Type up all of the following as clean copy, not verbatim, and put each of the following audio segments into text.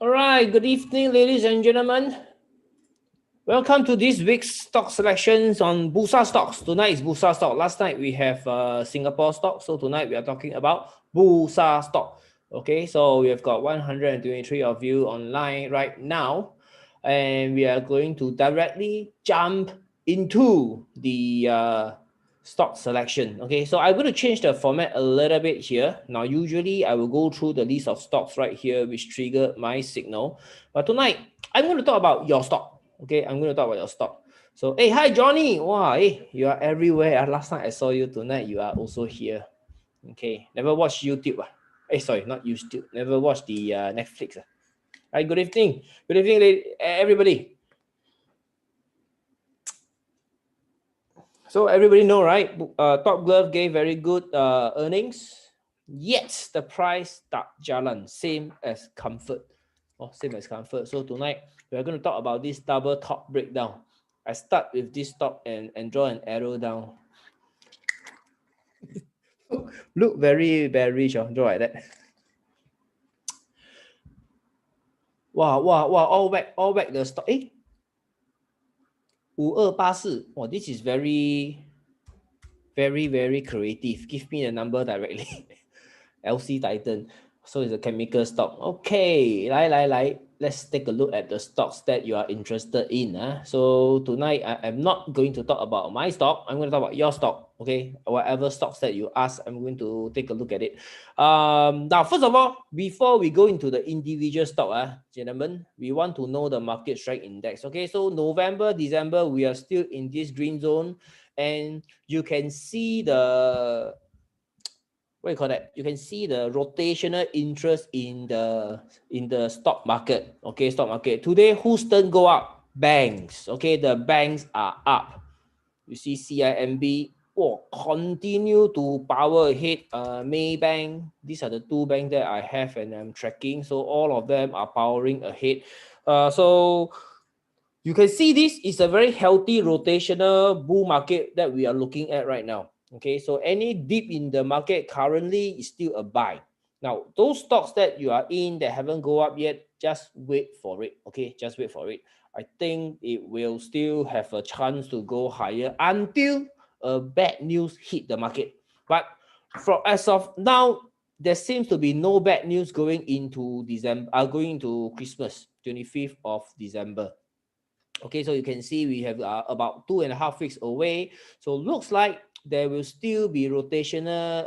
All right, good evening, ladies and gentlemen. Welcome to this week's stock selections on Bursa stocks. Tonight is Bursa stock. Last night we have Singapore stock. So tonight we are talking about Bursa stock. Okay, so we have got 123 of you online right now. And we are going to directly jump into the stock selection. Okay, so I'm going to change the format a little bit here. Now, usually I will go through the list of stocks right here, which trigger my signal. But tonight, I'm going to talk about your stock. Okay, I'm going to talk about your stock. So, hey, hi, Johnny. Wow, hey, you are everywhere. Last night I saw you. Tonight, you are also here. Okay, never watch YouTube. Hey, sorry, not YouTube. Never watch the Netflix. Hi, good evening. Good evening, everybody. So everybody know, right? Top Glove gave very good earnings. Yet the price tak jalan, same as Comfort. Same as Comfort. So tonight we're going to talk about this double top breakdown. I start with this top and draw an arrow down. Look very bearish, draw like that. Wow, all back the stock. 5284. Oh, this is very creative. Give me the number directly. LC Titan. So it's a chemical stock. Okay, let's take a look at the stocks that you are interested in. So tonight I am not going to talk about my stock. I'm going to talk about your stock. Okay, whatever stocks that you ask, I'm going to take a look at it. Now, first of all, before we go into the individual stock, gentlemen, we want to know the market strength index. Okay, so November, December, we are still in this green zone, and you can see the you can see the rotational interest in the stock market. Okay, stock market today, whose turn go up? Banks. Okay, the banks are up. You see CIMB continue to power ahead. Maybank, these are the two banks that I have and I'm tracking, so all of them are powering ahead. So you can see this is a very healthy rotational bull market that we are looking at right now. Okay, so any dip in the market currently is still a buy. Now, those stocks that you are in that haven't go up yet, just wait for it. Okay, just wait for it. I think it will still have a chance to go higher until bad news hit the market. But as of now, there seems to be no bad news going into going into Christmas, 25th of December. Okay, so you can see we have about 2.5 weeks away. So looks like there will still be rotational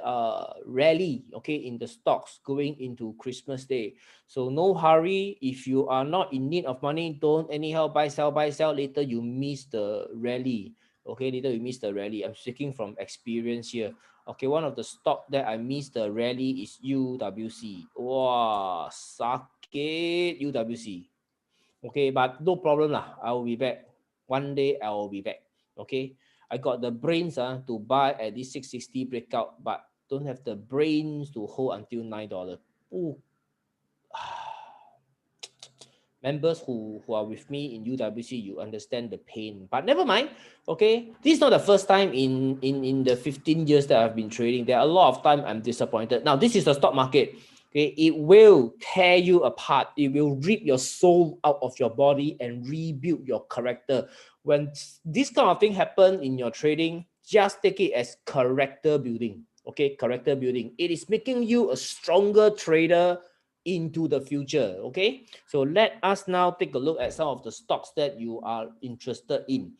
rally, okay, in the stocks going into Christmas Day. So no hurry. If you are not in need of money, don't anyhow buy, sell. Later you miss the rally. Okay, later you miss the rally. I'm speaking from experience here. Okay, one of the stock that I missed the rally is UWC. Wow, sakit UWC. Okay, but no problem lah. I will be back. One day I will be back. Okay, I got the brains to buy at this 660 breakout, but don't have the brains to hold until $9. Ooh. Members who are with me in UWC, you understand the pain. But never mind. Okay, this is not the first time in the 15 years that I've been trading. There are a lot of time I'm disappointed. Now, this is the stock market. Okay, it will tear you apart. It will rip your soul out of your body and rebuild your character. When this kind of thing happen in your trading, just take it as character building. Okay, character building. It is making you a stronger trader into the future. Okay, so let us now take a look at some of the stocks that you are interested in.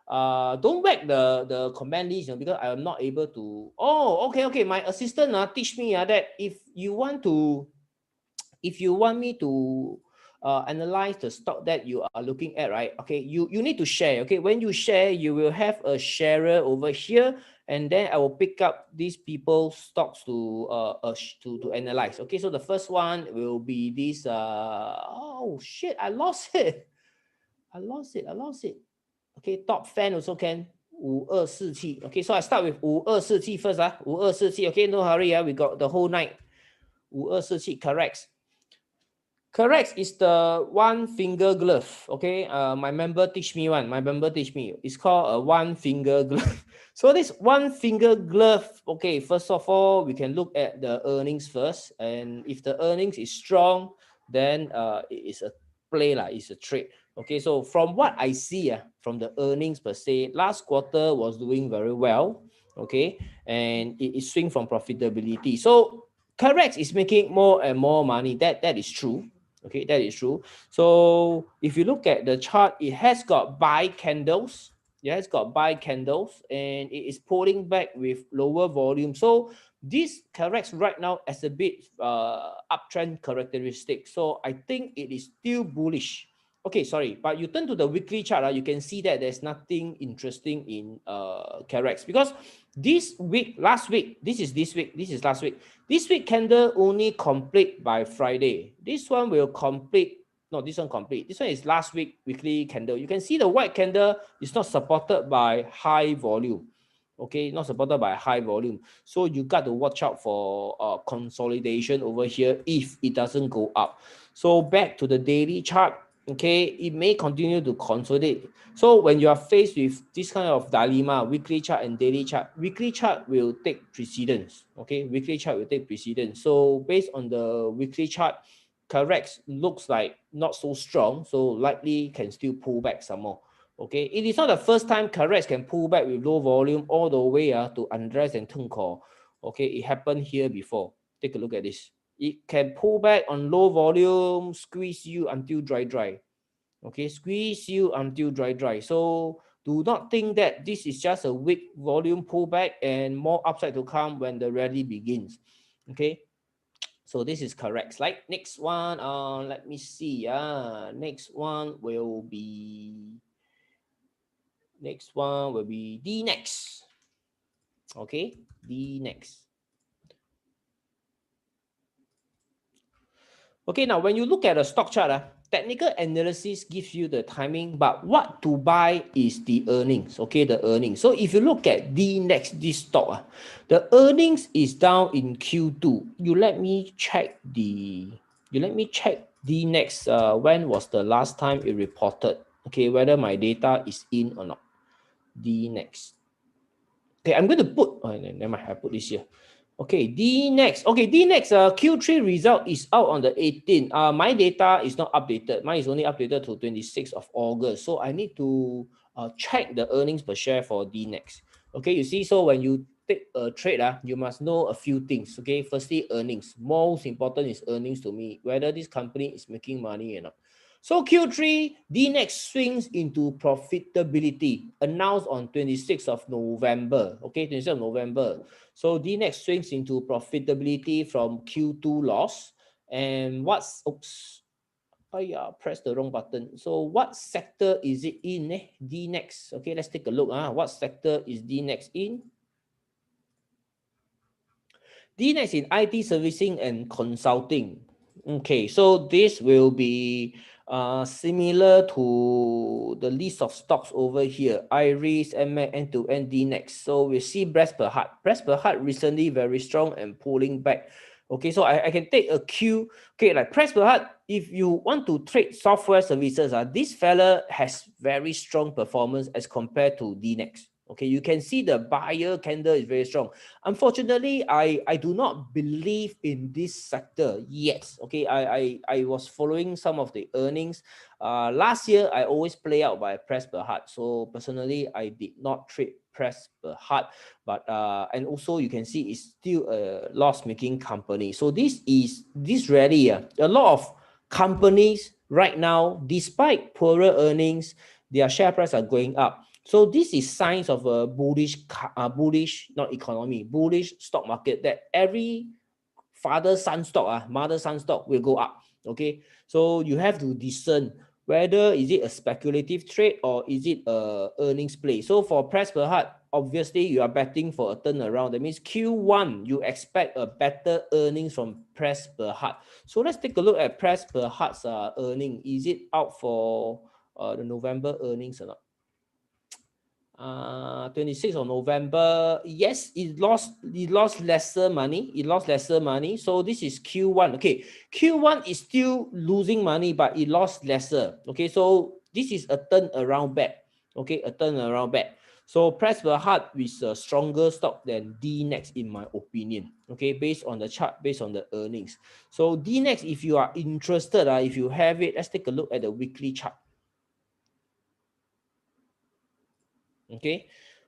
Don't whack the comment list, because I am not able to. Oh, okay. My assistant teach me that if you want me to analyze the stock that you are looking at, right? Okay, you need to share. Okay, when you share, you will have a sharer over here, and then I will pick up these people's stocks to analyze. Okay, so the first one will be this. Oh shit, I lost it. I lost it. Okay, top fan also can. 5247. Okay, so I start with 5247 first. 5247. Okay, no hurry. We got the whole night. 5247 correct. Correct is the one finger glove. Okay, my member teach me one. It's called a one finger glove. So this one finger glove. Okay, first of all, we can look at the earnings first, and if the earnings is strong, then it is a play lah. It's a trade. Okay, so from what I see, from the earnings per se, last quarter was doing very well. Okay, and it is swing from profitability. So correct is making more and more money. That is true. Okay, that is true. So if you look at the chart, it has got buy candles. It has got buy candles, and it is pulling back with lower volume. So this corrects right now as a bit uptrend characteristic. So I think it is still bullish. Okay, sorry, but you turn to the weekly chart, you can see that there's nothing interesting in Carex, because this week, last week, this is last week. This week candle only complete by Friday. This one will complete. No, this one complete. This one is last week weekly candle. You can see the white candle is not supported by high volume. Okay, not supported by high volume. So you got to watch out for consolidation over here if it doesn't go up. So back to the daily chart. Okay, it may continue to consolidate. So when you are faced with this kind of dilemma, weekly chart and daily chart, weekly chart will take precedence. Okay, weekly chart will take precedence. So based on the weekly chart, corrects looks like not so strong, so likely can still pull back some more. Okay, it is not the first time corrects can pull back with low volume all the way to undress and turn call. Okay, it happened here before. Take a look at this. It can pull back on low volume, squeeze you until dry. Okay, squeeze you until dry. So do not think that this is just a weak volume pullback and more upside to come when the rally begins. Okay, so this is correct. Slide. Next one, let me see. Next one will be D next. Okay, D next. Okay, now when you look at a stock chart, technical analysis gives you the timing, but what to buy is the earnings. Okay, the earnings. So if you look at D next, this stock, the earnings is down in Q2. You let me check D next. When was the last time it reported? Okay, whether my data is in or not. D next. Okay, I'm going to put. Oh, never mind. I put this here. Okay, D next. Okay, D next. Q3 result is out on the 18th. My data is not updated. Mine is only updated to 26th of August. So I need to check the earnings per share for D next. Okay, you see. So when you take a trade, you must know a few things. Okay, firstly, earnings. Most important is earnings to me. Whether this company is making money or not. So Q3, D next swings into profitability, announced on 26th of November. Okay, 26th of November. So D next swings into profitability from Q2 loss. And press the wrong button. So what sector is it in? D next. Okay, let's take a look. What sector is D next in? D next in IT servicing and consulting. Okay, so this will be similar to the list of stocks over here. Iris, MAC, end-to-end, D next. So we see Breast per heart. Breast per heart recently very strong and pulling back. Okay, so I can take a Q. Okay, like Breast per heart, if you want to trade software services, this fella has very strong performance as compared to D next. Okay, you can see the buyer candle is very strong. Unfortunately, I do not believe in this sector yet. Okay, I was following some of the earnings. Last year, I always play out by press per heart. So personally, I did not trade price per heart, but and also you can see it's still a loss-making company. So this really a lot of companies right now, despite poorer earnings, their share price are going up. So this is signs of a bullish not economy, bullish stock market, that every father-son stock, mother-son stock will go up. Okay, so you have to discern whether is it a speculative trade or is it a earnings play. So for price per heart, obviously you are betting for a turnaround. That means Q1 you expect a better earnings from price per heart. So let's take a look at price per heart's earning. Is it out for the November earnings or not? 26th of November, yes, it lost lesser money. So this is Q1. Okay, Q1 is still losing money, but it lost lesser. Okay, so this is a turnaround bet. Okay, a turnaround bet. So price per heart is a stronger stock than DNext in my opinion. Okay, based on the chart, based on the earnings. So DNext, if you are interested, if you have it, let's take a look at the weekly chart. Okay,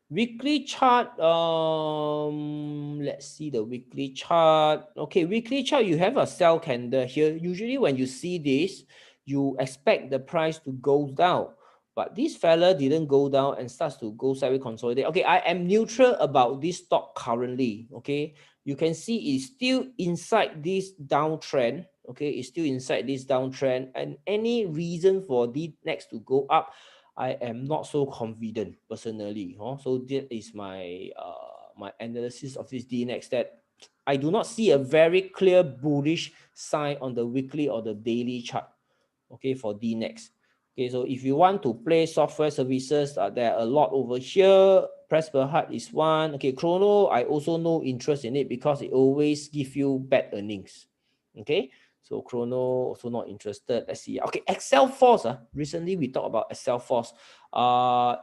weekly chart, let's see the weekly chart. Okay, weekly chart, you have a sell candle here. Usually when you see this, you expect the price to go down, but this fella didn't go down and starts to go sideways, consolidate. Okay, I am neutral about this stock currently. Okay, you can see it's still inside this downtrend. Okay, it's still inside this downtrend, and any reason for the next to go up, I am not so confident personally. So that is my my analysis of this DNext, that I do not see a very clear bullish sign on the weekly or the daily chart. Okay, for DNext. Okay, so if you want to play software services, there are a lot over here. Price per heart is one. Okay, Chrono, I also no interest in it because it always give you bad earnings. Okay, so Chrono also not interested. Let's see. Okay, Excel Force. Recently we talked about Excel Force.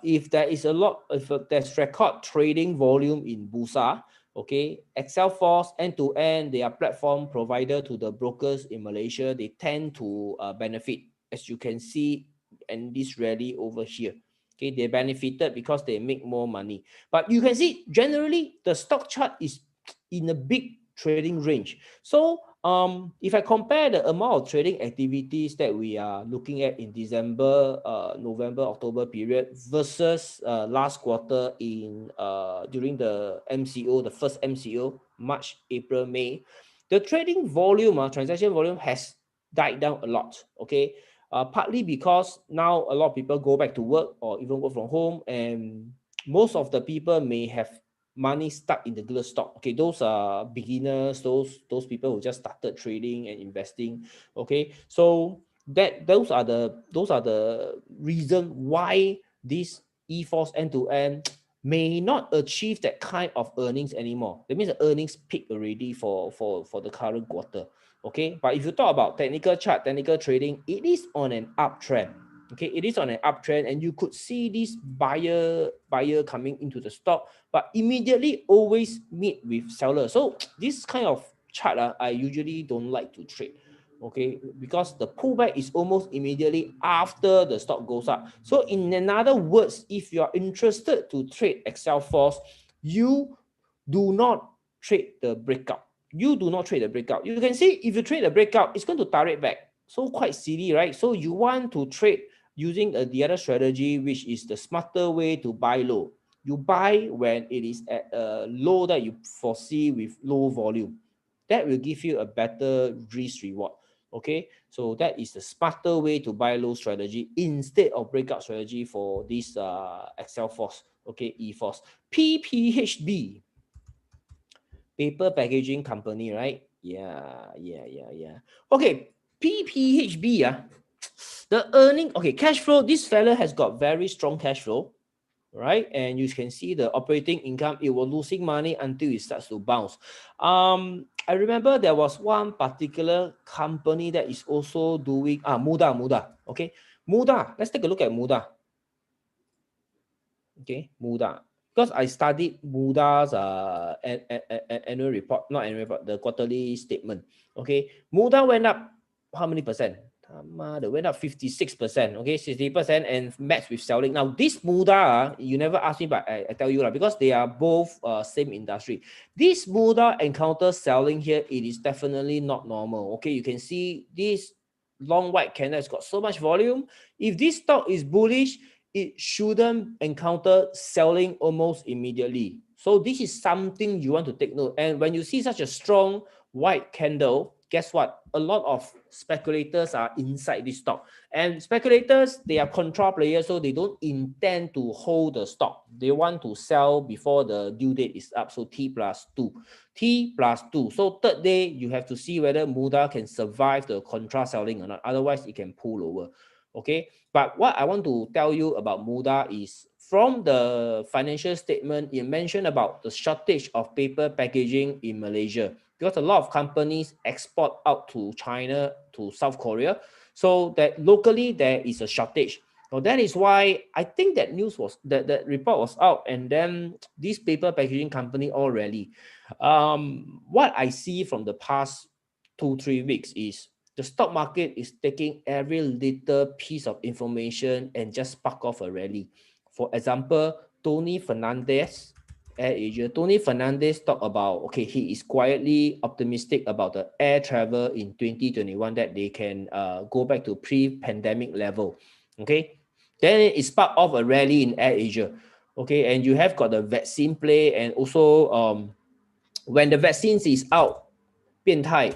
If there is a lot, if there's record trading volume in Bursa, okay, Excel Force end-to-end, they are platform provider to the brokers in Malaysia. They tend to benefit, as you can see, and this rally over here. Okay, they benefited because they make more money. But you can see generally the stock chart is in a big trading range. So if I compare the amount of trading activities that we are looking at in December, November, October period versus last quarter in during the MCO, the first MCO, March, April, May, the trading volume, transaction volume has died down a lot. Okay, partly because now a lot of people go back to work or even work from home, and most of the people may have money stuck in the glove stock. Okay, those are beginners, those people who just started trading and investing. Okay, so those are the reason why this eForce end-to-end may not achieve that kind of earnings anymore. That means the earnings peak already for the current quarter. Okay, but if you talk about technical chart, technical trading, it is on an uptrend. Okay, it is on an uptrend, and you could see this buyer coming into the stock, but immediately always meet with seller. So this kind of chart, I usually don't like to trade. Okay, because the pullback is almost immediately after the stock goes up. So in another words, if you are interested to trade Excel Force, you do not trade the breakout. You do not trade the breakout. You can see if you trade the breakout, it's going to turret back. So quite silly, right? So you want to trade using the other strategy, which is the smarter way to buy low. You buy when it is at a low that you foresee with low volume. That will give you a better risk reward. Okay, so that is the smarter way to buy low strategy instead of breakout strategy for this Excel Force. Okay, eForce. PPHB, paper packaging company, right? Yeah. Okay, PPHB, the earning, okay, cash flow, this fella has got very strong cash flow, right? And you can see the operating income, it was losing money until it starts to bounce. I remember there was one particular company that is also doing Muda. Okay, Muda, let's take a look at Muda. Okay, Muda, because I studied Muda's annual report, not annual report, the quarterly statement. Okay, Muda went up how many percent? They went up 56%, okay, 60%, and matched with selling. Now, this Muda, you never asked me, but I tell you, because they are both same industry. This Muda encounter selling here, it is definitely not normal. Okay, you can see this long white candle has got so much volume. If this stock is bullish, it shouldn't encounter selling almost immediately. So this is something you want to take note. And when you see such a strong white candle, guess what? A lot of speculators are inside this stock. And speculators, they are control players, so they don't intend to hold the stock. They want to sell before the due date is up. So T plus 2. T plus 2. So third day, you have to see whether Muda can survive the contra selling or not. Otherwise, it can pull over. Okay. But what I want to tell you about Muda is from the financial statement, it mentioned about the shortage of paper packaging in Malaysia, because a lot of companies export out to China, to South Korea, so that locally there is a shortage. So that is why I think that news was that report was out, and then this paper packaging company all rally. What I see from the past 2-3 weeks is the stock market is taking every little piece of information and just spark off a rally. For example, Tony Fernandez, AirAsia. Tony Fernandez talked about, okay, he is quietly optimistic about the air travel in 2021, that they can go back to pre-pandemic level. Okay, then it sparked off a rally in AirAsia. Okay, and you have got the vaccine play, and also when the vaccines is out, 变态.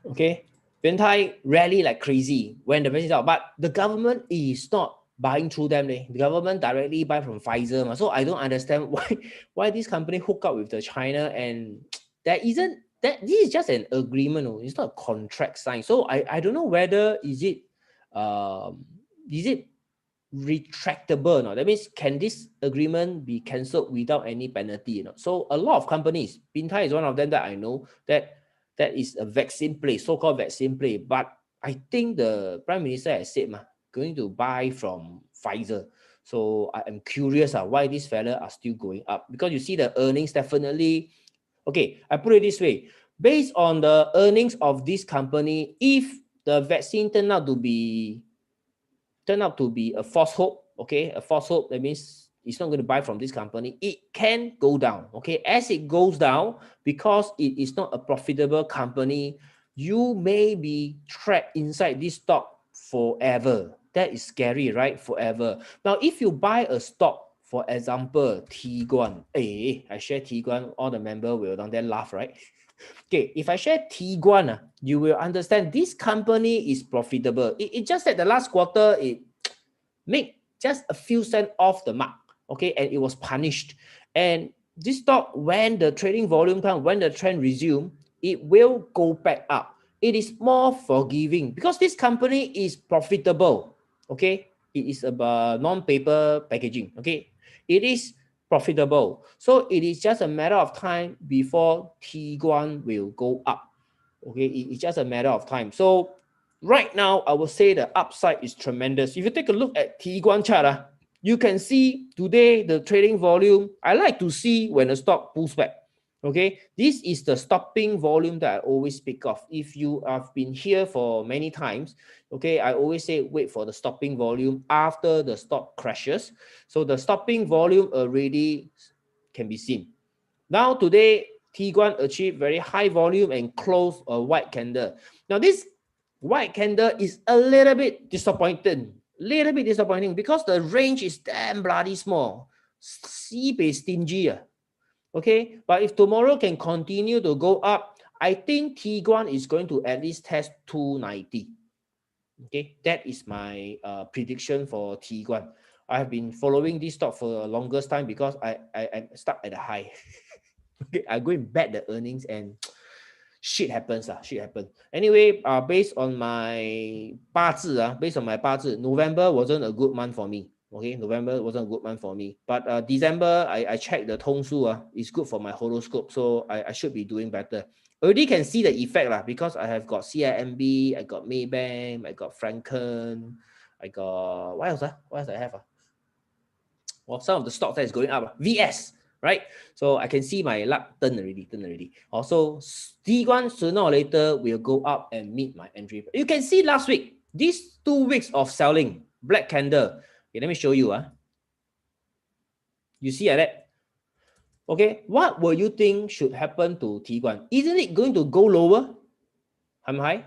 Okay, 变态 rally like crazy when the vaccine is out, but the government is not buying through them. The government directly buy from Pfizer. So I don't understand why this company hook up with the China, and there isn't that. This is just an agreement. It's not a contract signed. So I don't know whether is it retractable or not. That means, can this agreement be cancelled without any penalty? So a lot of companies, Bintai is one of them that I know, that is a vaccine play, so-called vaccine play. But I think the Prime Minister has said, going to buy from Pfizer. So I am curious why these fellas are still going up. Because you see the earnings definitely, okay, I put it this way. Based on the earnings of this company, if the vaccine turn out to be a false hope, okay, a false hope, that means it's not going to buy from this company, it can go down. Okay, as it goes down, because it is not a profitable company, you may be trapped inside this stock forever. That is scary, right? Forever. Now, if you buy a stock, for example, Tiguan, I share Tiguan, all the members will down there laugh, right? Okay, if I share Tiguan, you will understand this company is profitable. It just that the last quarter, it made just a few cents off the mark, okay, and it was punished. And this stock, when the trading volume comes, when the trend resume, it will go back up. It is more forgiving because this company is profitable, okay. It is about non-paper packaging, okay. It is profitable. So it is just a matter of time before Tiguan will go up, okay. It's just a matter of time. So right now, I would say the upside is tremendous. If you take a look at Tiguan chart, you can see today the trading volume. I like to see when the stock pulls back. Okay, this is the stopping volume that I always speak of. If you have been here for many times, okay, I always say wait for the stopping volume after the stock crashes. So the stopping volume already can be seen. Now today, Tiguan achieved very high volume and closed a white candle. Now this white candle is a little bit disappointing. Because the range is damn bloody small. Sibei stingy. Okay, but if tomorrow can continue to go up, I think Tiguan is going to at least test 290. Okay, that is my prediction for Tiguan. I have been following this stock for the longest time because I'm stuck at the high. Okay, I go and bet the earnings and shit happens. Anyway, based on my 八字, November wasn't a good month for me. Okay, November wasn't a good month for me. But December, I checked the 通数, it's good for my horoscope. So I should be doing better. Already can see the effect because I have got CIMB, I got Maybank, I got Franken, I got, what else I have? Well, some of the stocks that is going up. VS. right? So I can see my luck turn already. Also, T1 sooner or later will go up and meet my entry. You can see last week, these 2 weeks of selling, black candle. Okay, let me show you. You see like that? Okay, what will you think should happen to T1? Isn't it going to go lower? High?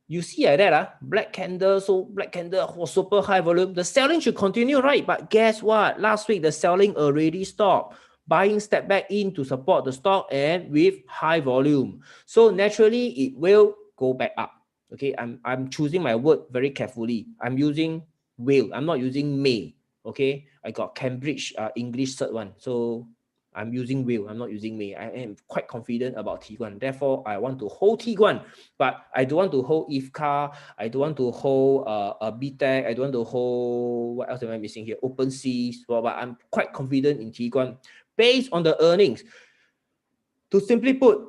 You see like that, black candle, so black candle, super high volume. The selling should continue, right? But guess what? Last week, the selling already stopped. Buying step back in to support the stock and with high volume. So naturally, it will go back up. Okay, I'm choosing my word very carefully. I'm using will. I'm not using may. Okay, I got Cambridge English cert one. So I'm using will. I'm not using may. I am quite confident about T1. Therefore, I want to hold T1. But I don't want to hold IFCA. I don't want to hold BTEC. I don't want to hold, what else am I missing here? OpenSea. But I'm quite confident in T1 based on the earnings. To simply put,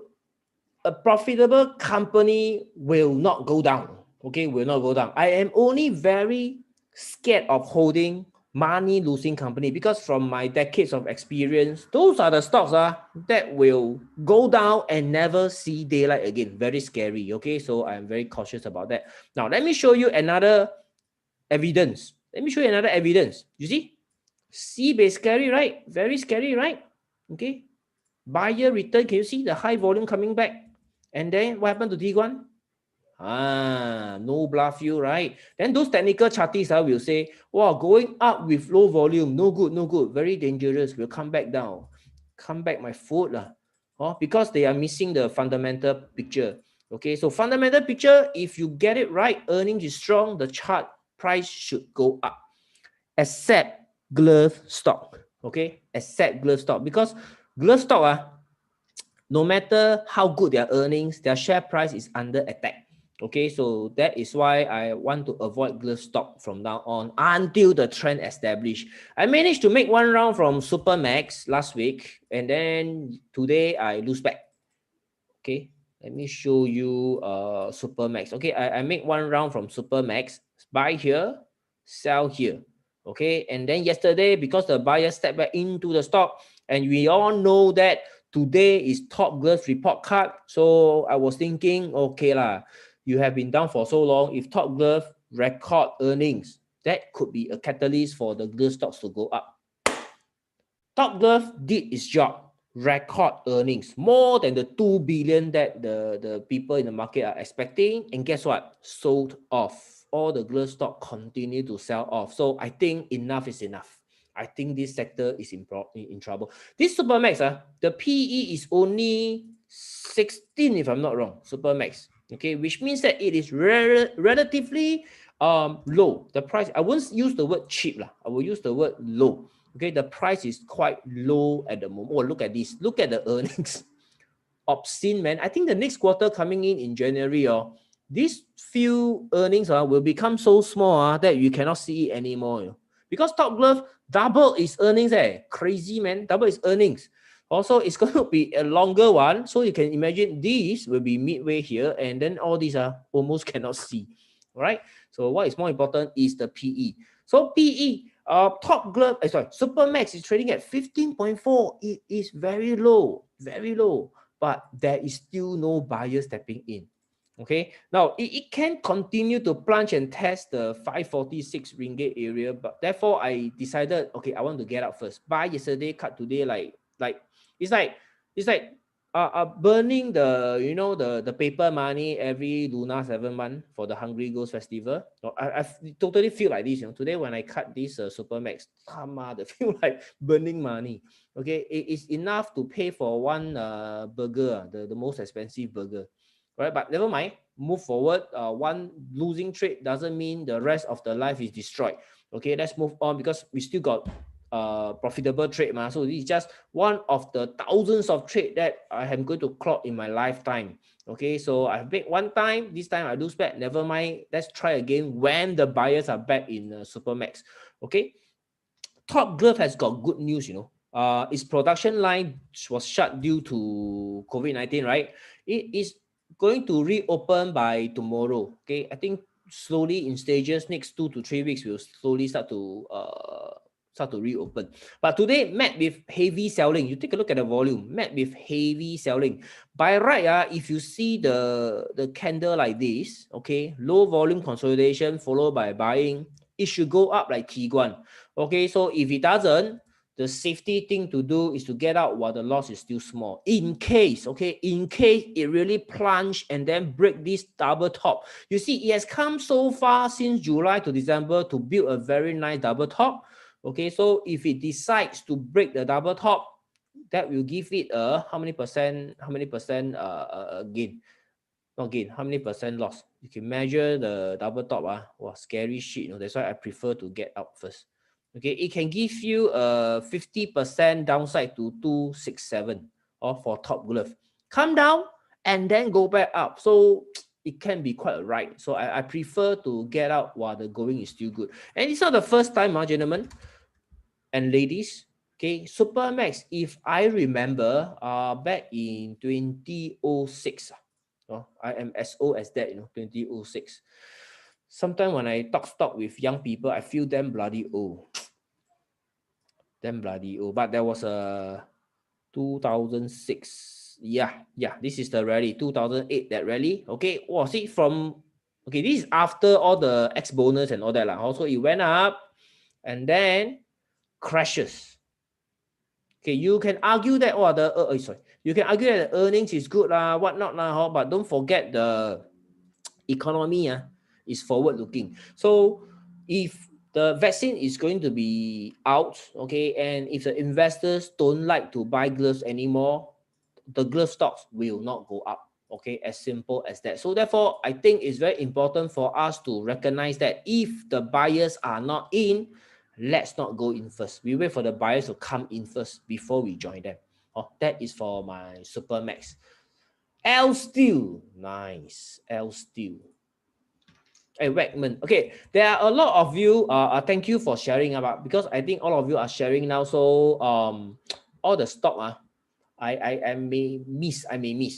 a profitable company will not go down. Okay, will not go down. I am only very scared of holding money losing company because from my decades of experience, those are the stocks that will go down and never see daylight again. Very scary. Okay, so I'm very cautious about that. Now, let me show you another evidence. You see, very scary, right? Very scary, right? Okay, buyer return. Can you see the high volume coming back? And then what happened to T1? No bluff you, right? Then those technical chartists will say, wow, going up with low volume, no good, very dangerous, will come back down. Come back my foot. Because they are missing the fundamental picture. Okay, so fundamental picture, if you get it right, earnings is strong, the chart price should go up. Except glove stock. Okay, except glove stock. Because glove stock, no matter how good their earnings, their share price is under attack. Okay, so that is why I want to avoid glove stock from now on until the trend established. I managed to make one round from Supermax last week, and then today I lose back. Okay, let me show you Supermax. Okay, I make one round from Supermax, buy here, sell here. Okay, and then yesterday, because the buyer stepped back into the stock, and we all know that today is Top Glove report card. So I was thinking, okay lah, you have been down for so long. If Top Glove record earnings, that could be a catalyst for the glove stocks to go up. Top Glove did its job. Record earnings more than the 2 billion that the people in the market are expecting. And guess what? Sold off. All the glove stock continue to sell off. So I think enough is enough. I think this sector is in trouble. This Supermax, the PE is only 16, if I'm not wrong. Supermax. Okay, which means that it is relatively low. The price, I won't use the word cheap. I will use the word low. Okay, the price is quite low at the moment. Oh, look at this. Look at the earnings. Obscene, man. I think the next quarter coming in January, these few earnings will become so small that you cannot see it anymore. Because Top Glove double its earnings. Crazy, man. Double its earnings. Also, it's going to be a longer one. So you can imagine these will be midway here. And then all these almost cannot see. All right. So what is more important is the PE. So PE. Top Glove, Supermax is trading at 15.4. It is very low, but there is still no buyer stepping in. Okay, now it can continue to plunge and test the 546 ringgit area, but therefore I decided, okay, I want to get out first. Buy yesterday, cut today, it's like burning the paper money every Lunar 7 month for the Hungry Ghost Festival. I totally feel like this. Today when I cut this Supermax, I feel like burning money. Okay, it is enough to pay for one burger, the most expensive burger. Right, but never mind. Move forward. One losing trade doesn't mean the rest of the life is destroyed. Okay, let's move on because we still got profitable trade. So this is just one of the thousands of trade that I am going to clock in my lifetime. Okay, so I make one time, this time I lose back. Never mind. Let's try again when the buyers are back in Supermax. Okay, Top Glove has got good news. Its production line was shut due to COVID-19, right? It is going to reopen by tomorrow. Okay, I think slowly in stages, next 2 to 3 weeks, we'll slowly start to start to reopen. But today met with heavy selling. You take a look at the volume, met with heavy selling. By right, if you see the candle like this, okay, low volume consolidation followed by buying, it should go up like Tiguan. Okay, so if it doesn't, the safety thing to do is to get out while the loss is still small. In case, okay, in case it really plunge and then break this double top. You see, it has come so far since July to December to build a very nice double top. Okay, so if it decides to break the double top, that will give it a how many percent gain? Not gain, how many percent loss? You can measure the double top. Wow, scary shit. That's why I prefer to get out first. Okay, it can give you a 50% downside to 267 or for top glove. Come down and then go back up. So it can be quite a ride. So I prefer to get out while the going is still good. And it's not the first time, gentlemen and ladies. Okay, Supermax, if I remember, back in 2006, I am as old as that, 2006. Sometimes when I talk stock with young people, I feel damn bloody old. Damn bloody old. But there was a 2006. Yeah, this is the rally, 2008, that rally. Okay, see from, okay, this is after all the X bonus and all that. Also, it went up and then crashes. Okay, you can argue that, you can argue that the earnings is good, whatnot, but don't forget the economy is forward looking. So if the vaccine is going to be out, okay, and if the investors don't like to buy gloves anymore, the glove stocks will not go up. Okay, as simple as that. So therefore, I think it's very important for us to recognize that if the buyers are not in, let's not go in first. We wait for the buyers to come in first before we join them. That is for my Supermax. L Steel, nice. L Steel. Hey, Wegmans. Okay, there are a lot of you. Thank you for sharing about, because I think all of you are sharing now. So all the stock I may miss.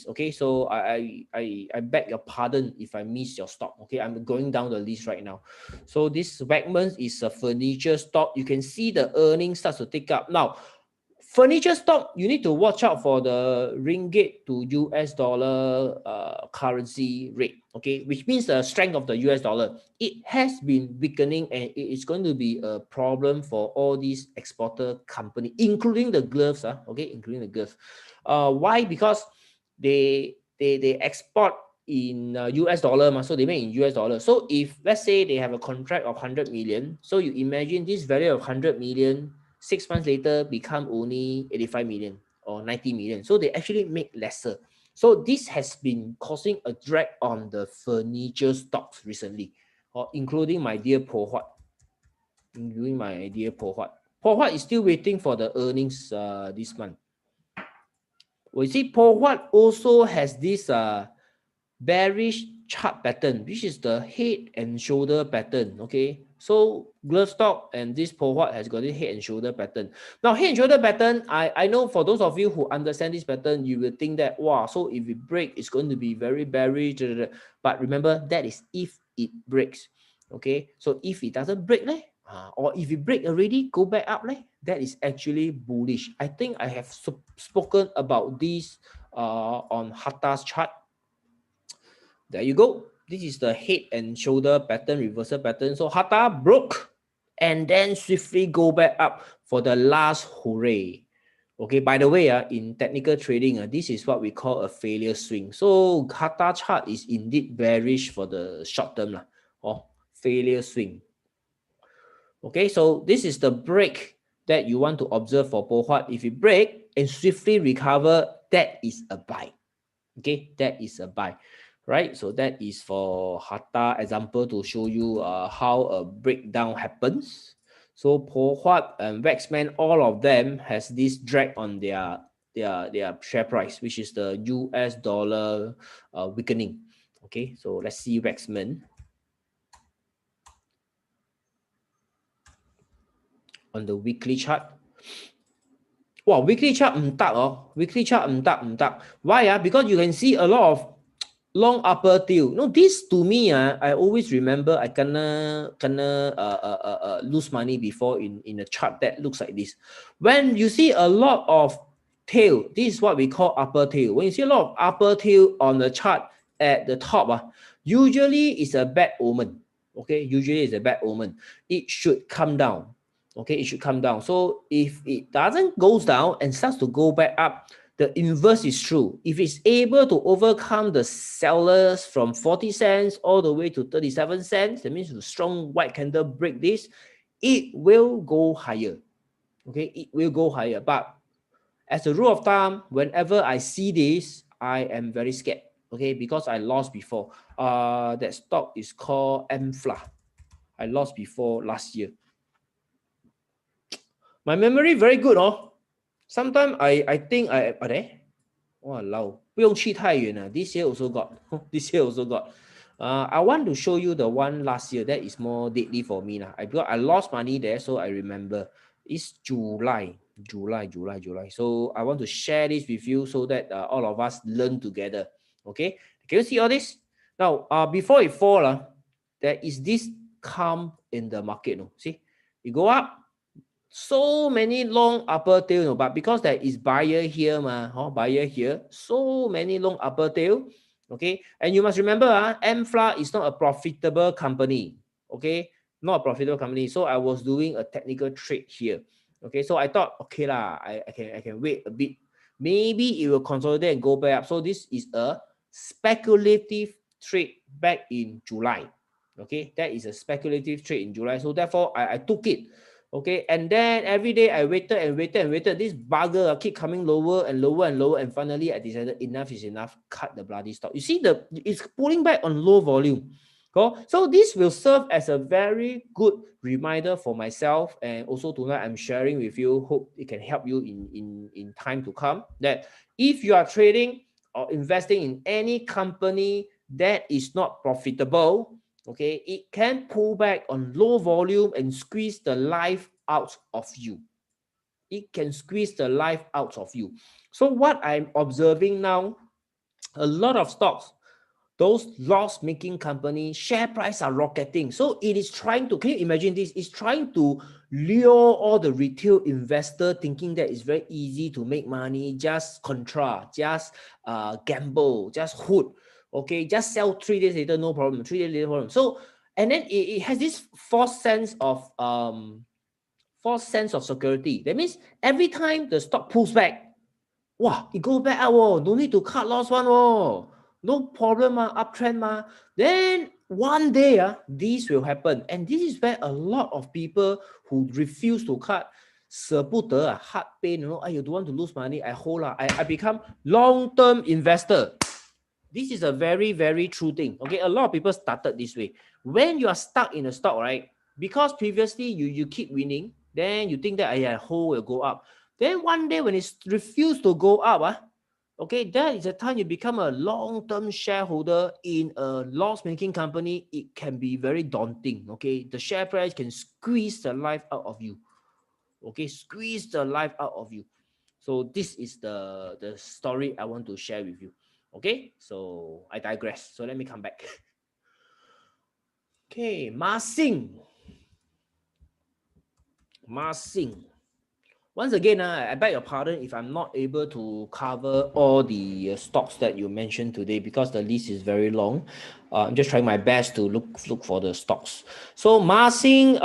Okay, so I beg your pardon if I miss your stock. Okay, I'm going down the list right now. So this Wegmans is a furniture stock. You can see the earnings starts to tick up now. Furniture stock, you need to watch out for the ringgit to US dollar currency rate, okay, which means the strength of the US dollar. It has been weakening and it is going to be a problem for all these exporter company, including the gloves, including the gloves. Why? Because they export in US dollar, so they make in US dollar. So if let's say they have a contract of 100 million, so you imagine this value of 100 million 6 months later become only 85 million or 90 million. So they actually make lesser. So this has been causing a drag on the furniture stocks recently, including my dear Pohua. Pohua is still waiting for the earnings this month. We see Pohua also has this bearish chart pattern, which is the head and shoulder pattern. Okay, so glove stock and this Pohua has got this head and shoulder pattern. Now head and shoulder pattern, I know for those of you who understand this pattern, you will think that, wow, so if it breaks, it's going to be very bearish. But remember, that is if it breaks. Okay, so if it doesn't break, or if it break already, go back up, that is actually bullish. I think I have spoken about this on Hatta's chart. There you go. This is the head and shoulder pattern, reversal pattern. So Hatta broke and then swiftly go back up for the last hooray. Okay, by the way, in technical trading, this is what we call a failure swing. So Hatta chart is indeed bearish for the short term, failure swing. Okay, so this is the break that you want to observe for Pohua. If it break and swiftly recover, that is a buy. Okay, that is a buy. Right, so that is for Hatta example to show you how a breakdown happens. So Pohua and Wegmans, all of them has this drag on their share price, which is the US dollar weakening. Okay, so let's see Wegmans on the weekly chart. Wow, weekly chart weekly chart Why? Because you can see a lot long upper tail. No, this to me, I always remember I lose money before in a chart that looks like this. When you see a lot of tail, this is what we call upper tail. When you see a lot of upper tail on the chart at the top, usually it's a bad omen. Okay, usually it's a bad omen. It should come down. Okay, it should come down. So if it doesn't goes down and starts to go back up, the inverse is true. If it's able to overcome the sellers from 40 cents all the way to 37 cents, that means the strong white candle break this, it will go higher. Okay, it will go higher. But as a rule of thumb, whenever I see this, I am very scared. Okay, because I lost before. That stock is called MFLA. I lost before last year. My memory very good, oh. Sometimes I think wow, 不用去太远了. This year also got. This year also got. I want to show you the one last year that is more deadly for me. Because I lost money there, so I remember. It's July. So I want to share this with you so that all of us learn together. Okay? Can you see all this? Now, before it fall, there is this calm in the market. No? See? You go up. So many long upper tail, but because there is buyer here, buyer here, so many long upper tail, okay? And you must remember, MFLA is not a profitable company, okay? Not a profitable company. So I was doing a technical trade here, okay? So I thought, okay lah, I can wait a bit. Maybe it will consolidate and go back up. So this is a speculative trade back in July, okay? That is a speculative trade in July. So therefore, I took it. Okay, and then every day I waited and waited and waited. This bugger keep coming lower and lower and lower, and finally I decided enough is enough. Cut the bloody stock. You see, it's pulling back on low volume. So this will serve as a very good reminder for myself, and also tonight I'm sharing with you. Hope it can help you in time to come. That if you are trading or investing in any company that is not profitable, okay, it can pull back on low volume and squeeze the life out of you. It can squeeze the life out of you. So what I'm observing now, a lot of stocks, those loss-making companies, share price are rocketing. So it is trying to, can you imagine this? It's trying to lure all the retail investor thinking that it's very easy to make money, just just gamble, just hood. Okay, just sell 3 days later, no problem. 3 days later, problem. So, and then it has this false sense of security. That means every time the stock pulls back, wow, it goes back up. No need to cut loss one. No problem, uptrend. Then one day, this will happen. And this is where a lot of people who refuse to cut, 舍不得, heart pain, you don't want to lose money. I become long-term investor. This is a very, very true thing. Okay, a lot of people started this way. When you are stuck in a stock, right? Because previously you keep winning, then you think that whole will go up. Then one day when it refuses to go up, okay, that is the time you become a long-term shareholder in a loss-making company. It can be very daunting. Okay, the share price can squeeze the life out of you. Okay, squeeze the life out of you. So this is the story I want to share with you. Okay, so I digress. So let me come back. Okay, Masing. Once again, I beg your pardon if I'm not able to cover all the stocks that you mentioned today because the list is very long. I'm just trying my best to look for the stocks. So Masing,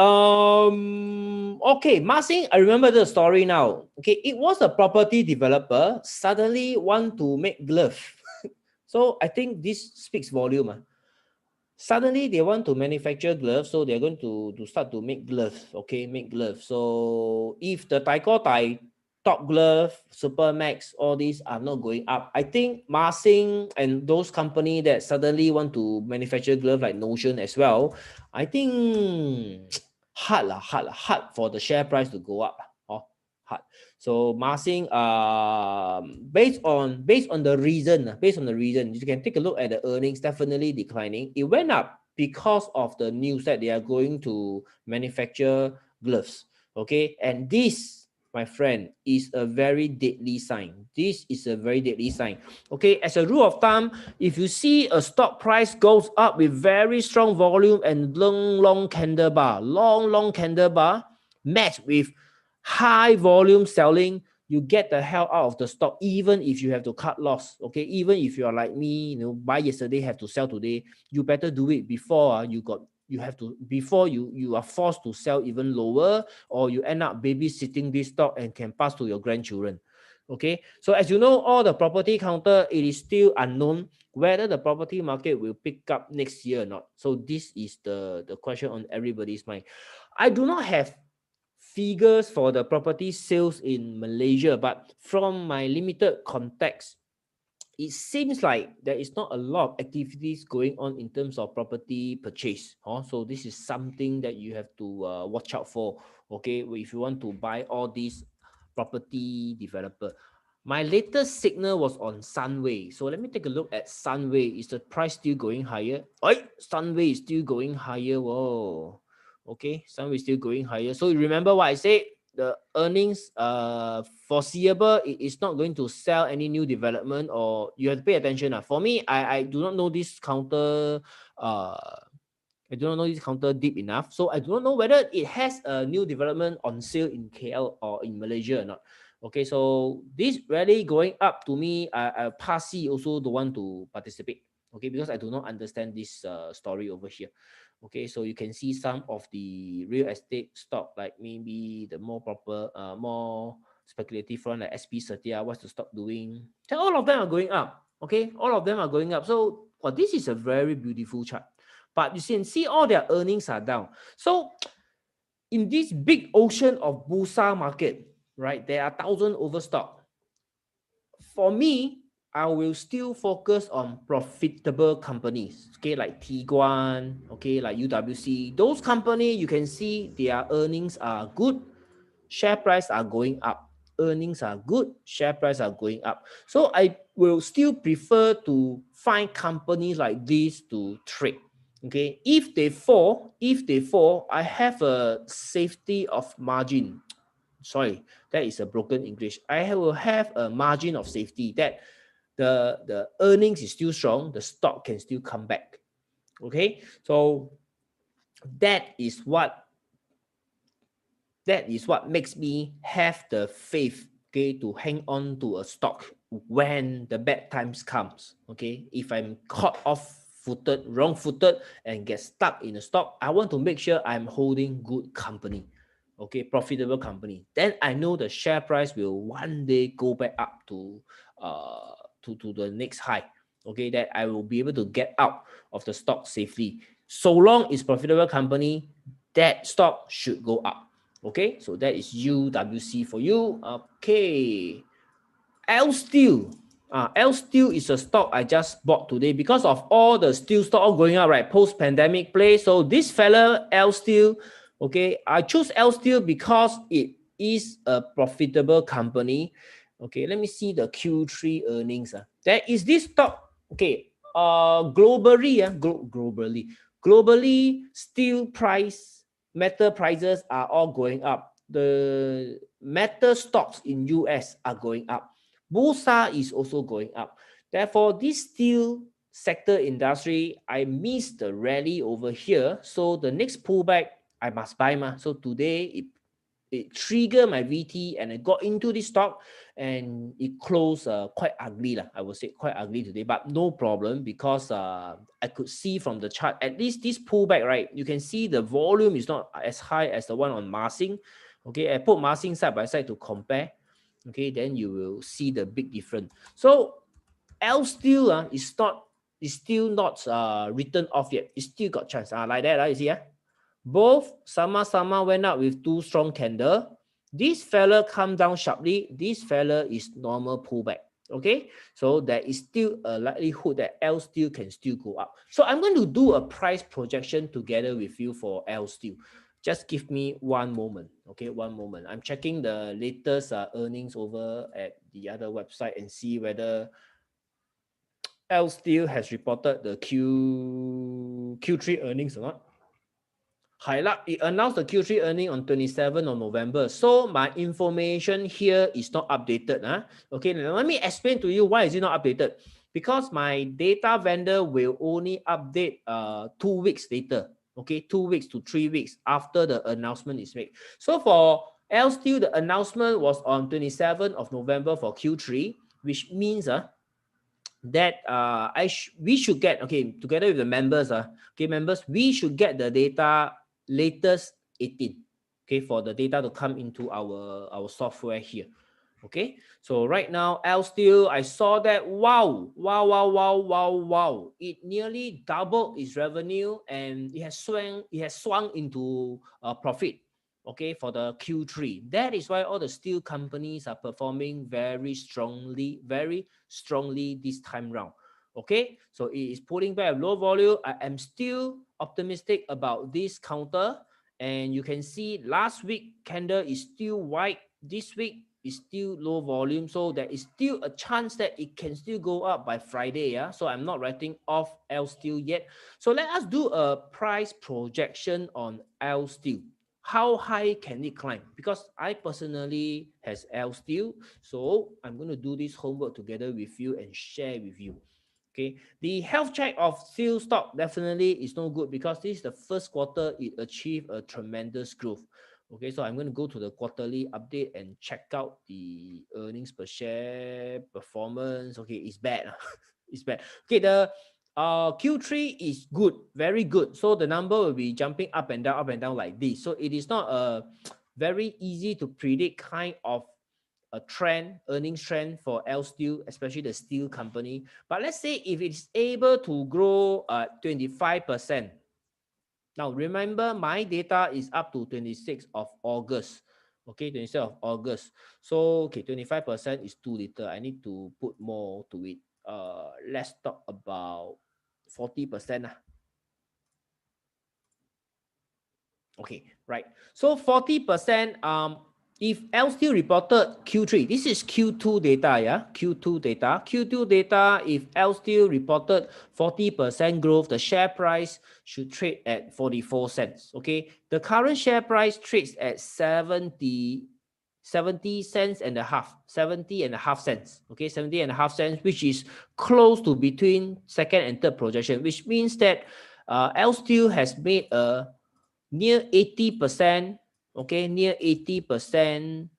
okay, Masing, I remember the story now. Okay, it was a property developer suddenly want to make glove. So I think this speaks volume. Suddenly they want to manufacture gloves, so they're going to start to make gloves. Okay, make gloves. So if the Tai Top Glove, Supermax, all these are not going up, I think Masing and those companies that suddenly want to manufacture gloves like Notion as well, I think hard for the share price to go up. Hard. So Masing, based on the reason, you can take a look at the earnings, definitely declining. It went up because of the news that they are going to manufacture gloves. Okay, and this my friend, is a very deadly sign. This is a very deadly sign. Okay, as a rule of thumb, if you see a stock price goes up with very strong volume and long candle bar, long candle bar, matched with high volume selling, you get the hell out of the stock, even if you have to cut loss. Okay, even if you are like me, buy yesterday, have to sell today, you better do it before you are forced to sell even lower, or you end up babysitting this stock and can pass to your grandchildren. Okay, so as you know, all the property counter, it is still unknown whether the property market will pick up next year or not. So this is the question on everybody's mind. I do not have figures for the property sales in Malaysia, but from my limited context, it seems like there is not a lot of activities going on in terms of property purchase. So this is something that you have to watch out for. Okay, if you want to buy all these property developer. My latest signal was on Sunway. So let me take a look at Sunway. Is the price still going higher? Sunway is still going higher. Whoa. Okay, Sunway is still going higher. So you remember what I said? The earnings foreseeable, it is not going to sell any new development, or you have to pay attention. For me, I do not know this counter I do not know this counter deep enough, so I do not know whether it has a new development on sale in KL or in Malaysia or not. Okay, so this rally going up, to me, I passy also don't want to participate. Okay, because I do not understand this story over here. Okay, so you can see some of the real estate stock, like maybe the more more speculative one, like SP Setia. What's the stock doing? So all of them are going up. Okay, all of them are going up. So, well, this is a very beautiful chart. But you can see all their earnings are down. So in this big ocean of Bursa market, right, there are 1,000 overstock. For me, I will still focus on profitable companies, okay, like Tiguan, okay, like UWC. Those companies, you can see their earnings are good, share price are going up. Earnings are good, share price are going up. So I will still prefer to find companies like this to trade. Okay, if they fall, I have a safety of margin. Sorry, that is a broken English. I will have a margin of safety that the earnings is still strong, the stock can still come back. Okay, so that is what makes me have the faith, okay, to hang on to a stock when the bad times comes. Okay, if I'm caught off footed, wrong footed, and get stuck in a stock, I want to make sure I'm holding good company. Okay, profitable company. Then I know the share price will one day go back up to the next high. Okay, that I will be able to get out of the stock safely. So long it's profitable company, that stock should go up. Okay, so that is UWC for you. Okay, L Steel. L Steel is a stock I just bought today because of all the steel stock all going up, right? Post-pandemic play. So this fella, L Steel, okay, I choose L Steel because it is a profitable company. Okay, let me see the Q3 earnings. There is this stock, okay, globally, steel price, metal prices are all going up. The metal stocks in US are going up. Bursa is also going up. Therefore, this steel sector industry, I missed the rally over here. So the next pullback, I must buy. So today, it triggered my VT and I got into this stock and it closed quite ugly. I would say quite ugly today, but no problem because I could see from the chart, at least this pullback, right? You can see the volume is not as high as the one on Marsing. Okay, I put Marsing side by side to compare. Okay, then you will see the big difference. So L Steel is still not written off yet. It still got chance. Like that, you see. Both sama went up with two strong candle. This fella come down sharply. This fella is normal pullback. Okay, so there is still a likelihood that L Steel can still go up. So I'm going to do a price projection together with you for L Steel. Just give me one moment. Okay, one moment. I'm checking the latest earnings over at the other website and see whether L Steel has reported the Q3 earnings or not. Highlight, it announced the Q3 earning on 27th of November. So my information here is not updated. Okay, now let me explain to you why is it not updated. Because my data vendor will only update 2 weeks later. Okay, 2 weeks to 3 weeks after the announcement is made. So for L Steel, the announcement was on 27th of November for Q3, which means that we should get, okay, together with the members, okay, members, we should get the data latest 18, okay, for the data to come into our software here. Okay, so right now L Steel, I saw that wow, it nearly doubled its revenue and it has swung into profit. Okay, for the Q3. That is why all the steel companies are performing very strongly this time round. Okay, so it is pulling back low volume. I am still optimistic about this counter, and you can see last week candle is still white. This week is still low volume, so there is still a chance that it can still go up by Friday. So I'm not writing off L Steel yet. So let us do a price projection on L Steel. How high can it climb? Because I personally has L Steel, so I'm going to do this homework together with you and share with you. Okay, the health check of steel stock definitely is no good because this is the first quarter it achieved a tremendous growth. Okay, so I'm going to go to the quarterly update and check out the earnings per share performance. Okay, it's bad. It's bad. Okay, the Q3 is good, very good. So the number will be jumping up and down like this. So it is not a very easy to predict kind of a trend, earnings trend for L Steel, especially the steel company. But let's say if it's able to grow 25%. Now remember, my data is up to 26th of August. Okay, 26th of August. So okay, 25% is too little. I need to put more to it. Let's talk about 40%. Okay, right. So 40%, if L Steel reported Q3, this is Q2 data, yeah? Q2 data, if L Steel reported 40% growth, the share price should trade at 44 cents, okay? The current share price trades at 70 cents and a half, 70 and a half cents, okay? 70 and a half cents, which is close to between second and third projection, which means that L Steel has made a near 80%, okay, near 80%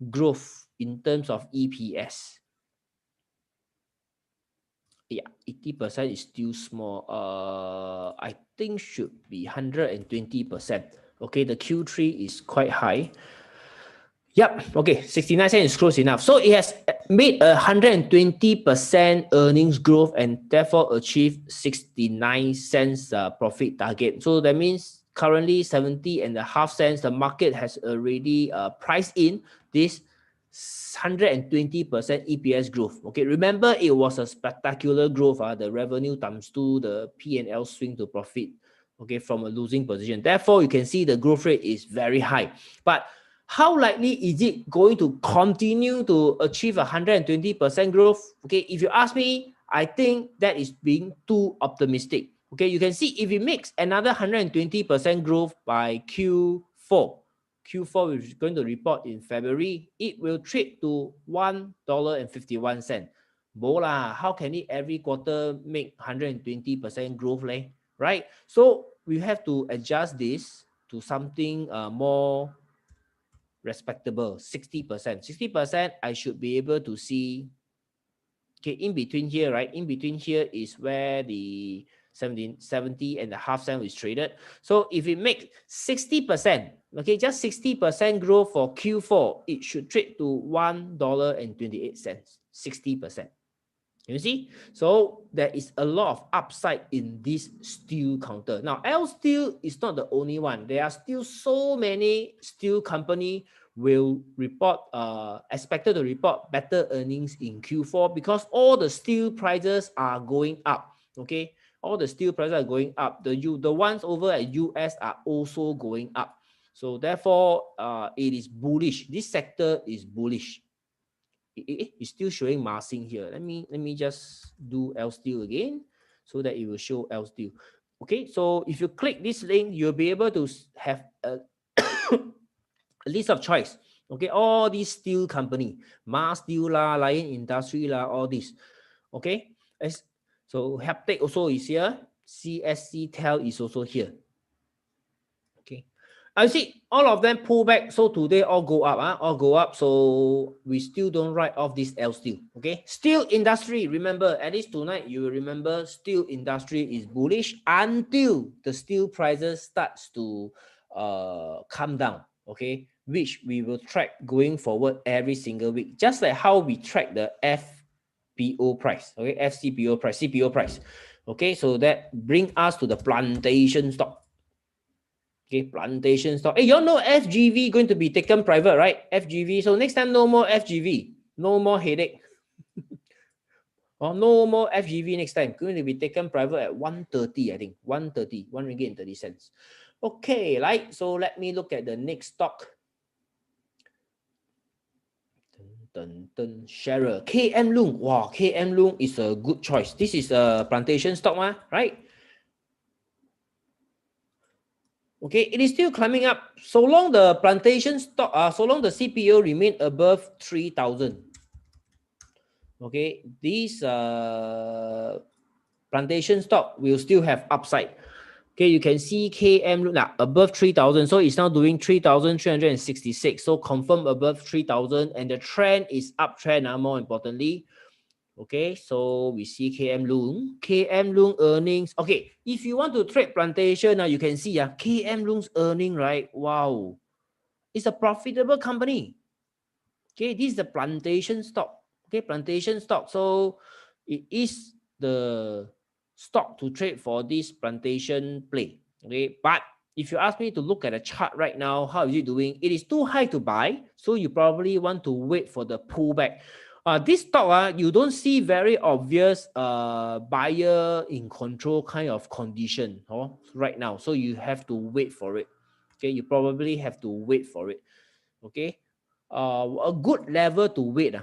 growth in terms of EPS. Yeah, 80% is still small. I think should be 120%. Okay, the Q3 is quite high. Yep, okay, 69 cents is close enough. So it has made 120% earnings growth and therefore achieved 69 cents profit target. So that means currently 70 and a half cents, the market has already priced in this 120% EPS growth. Okay, remember it was a spectacular growth, the revenue times 2, the P&L swing to profit, okay, from a losing position. Therefore, you can see the growth rate is very high. But how likely is it going to continue to achieve 120% growth? Okay, if you ask me, I think that is being too optimistic. Okay, you can see if it makes another 120% growth by Q4, which is going to report in February, it will trade to $1.51. Bola, how can it every quarter make 120% growth, right? So we have to adjust this to something more respectable, 60%. 60%, I should be able to see, okay, in between here, right? In between here is where the 70 and a half cent is traded. So if it makes 60%, okay, just 60% growth for Q4, it should trade to $1.28, 60%. You see, so there is a lot of upside in this steel counter. Now, L Steel is not the only one. There are still so many steel company will report, expected to report better earnings in Q4 because all the steel prices are going up. Okay, all the steel prices are going up. The ones over at US are also going up. So therefore, it is bullish. This sector is bullish. It's still showing massing here. Let me just do L Steel again so that it will show L Steel. Okay, so if you click this link, you'll be able to have a, a list of choice. Okay, all these steel company, Mars Steel lah, Lion Industry lah, all this. Okay, so Haptic also is here. CSC Tel is also here. Okay, I see all of them pull back. So today all go up, all go up. So we still don't write off this L steel. Okay, steel industry. Remember, at least tonight you will remember steel industry is bullish until the steel prices starts to come down. Okay, which we will track going forward every single week, just like how we track the FPO price. Okay, FCPO price, CPO price. Okay, so that bring us to the plantation stock. Okay, Plantation Stock. Hey, you all know FGV going to be taken private, right? FGV. So next time, no more FGV. No more headache. No more FGV next time. Going to be taken private at 130, I think. 130, 1 ringgit and 30 cents. Okay, right. So let me look at the next stock. Sharer. KM Loong. Wow, KM Loong is a good choice. This is a plantation stock, right? Okay, it is still climbing up. So long the plantation stock, so long the CPO remain above 3,000. Okay, these plantation stock will still have upside. Okay, you can see KM now above 3,000. So it's now doing 3,366. So confirm above 3,000. And the trend is uptrend, more importantly. Okay, so we see KM Loong. KM Loong earnings. Okay, if you want to trade plantation, now you can see KM Loong's earning, right? Wow. It's a profitable company. Okay, this is the plantation stock. Okay, plantation stock. So it is the stock to trade for this plantation play. Okay, but if you ask me to look at a chart right now, how is it doing? It is too high to buy, so you probably want to wait for the pullback. This stock, you don't see very obvious buyer in control kind of condition right now. So you have to wait for it. Okay, you probably have to wait for it. Okay, a good level to wait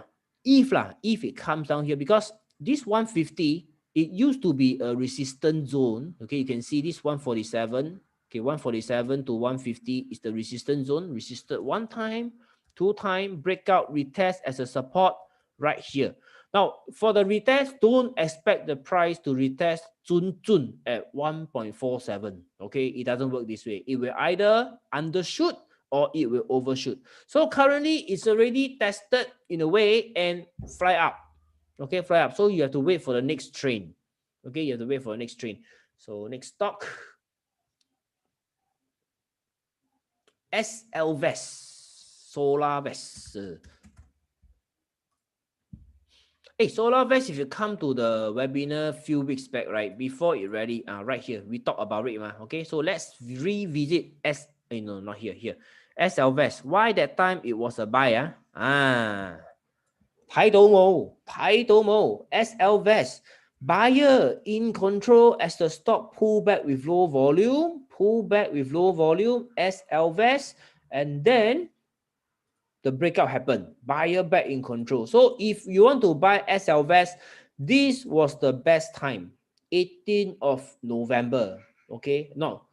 if it comes down here, because this 150, it used to be a resistance zone. Okay, you can see this 147. Okay, 147 to 150 is the resistance zone. Resisted one time, two time, breakout, retest as a support right here. Now, for the retest, don't expect the price to retest zun at 1.47. Okay, it doesn't work this way. It will either undershoot or it will overshoot. So currently it's already tested in a way and fly up. Okay, fly up. So you have to wait for the next train. Okay, you have to wait for the next train. So next stock, SL Vest, Solar Vest. Hey, Solar Vest, if you come to the webinar a few weeks back, right, before it ready, right here, we talk about it, okay? So let's revisit no, not here. SL Vest. Why that time it was a buy, 睇到冇 SL Vest buyer in control as the stock pull back with low volume, SL Vest, and then the breakout happened, buyer back in control. So if you want to buy SL Vest, this was the best time, 18th of November. Okay, no,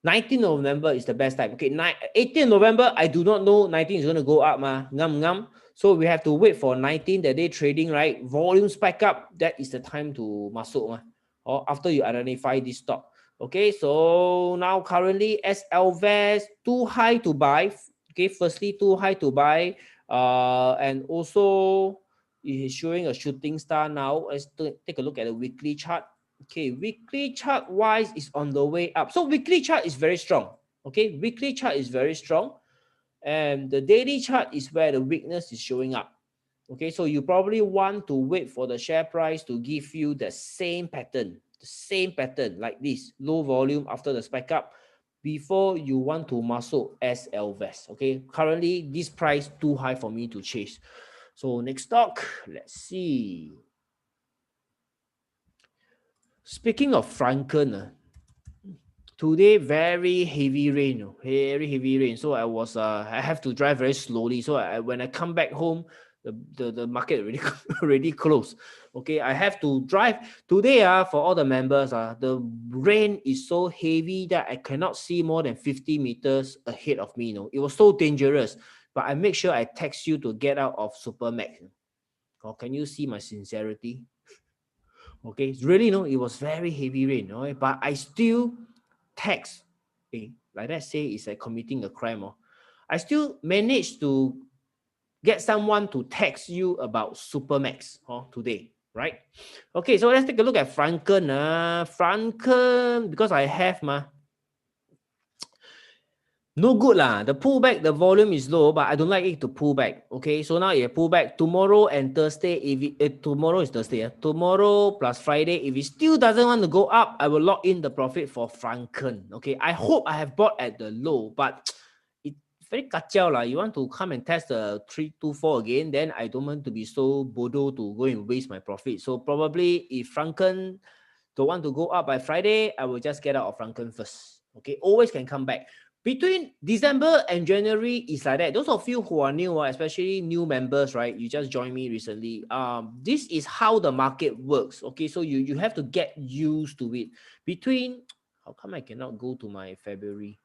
19th of November is the best time. Okay, 18th November, I do not know 19 is going to go up, ngam. So we have to wait for 19, the day trading, right? Volume spike up, that is the time to masuk, or after you identify this stock. Okay, so now currently SL Vest, too high to buy. Okay, firstly, too high to buy. And also, it is showing a shooting star now. Let's take a look at the weekly chart. Okay, weekly chart wise is on the way up. So weekly chart is very strong. Okay, weekly chart is very strong. And the daily chart is where the weakness is showing up. Okay, so you probably want to wait for the share price to give you the same pattern like this, low volume after the spike up, before you want to muscle SL Vest. Okay, currently this price too high for me to chase. So next stock, let's see. Speaking of Franken, today very heavy rain. So I have to drive very slowly. So when I come back home, The market already already closed. Okay, I have to drive today. For all the members, the rain is so heavy that I cannot see more than 50 meters ahead of me. It was so dangerous. But I make sure I text you to get out of Supermax. Or can you see my sincerity? Okay, it's really it was very heavy rain. But I still text. Like that say it's like committing a crime. I still managed to get someone to text you about Supermax today, right? Okay, so let's take a look at Franken. Franken, because I have no good lah. The pullback, the volume is low, but I don't like it to pull back. Okay, so now it pull back tomorrow and Thursday. Tomorrow is Thursday. Tomorrow plus Friday. If it still doesn't want to go up, I will lock in the profit for Franken. Okay, I hope I have bought at the low, but it's very kacau lah. You want to come and test the 324 again, then I don't want to be so bodo to go and waste my profit. So probably if Franken don't want to go up by Friday, I will just get out of Franken first. Okay, always can come back. Between December and January is like that. Those of you who are new, especially new members, right? You just joined me recently. This is how the market works. Okay, so you have to get used to it. How come I cannot go to my February?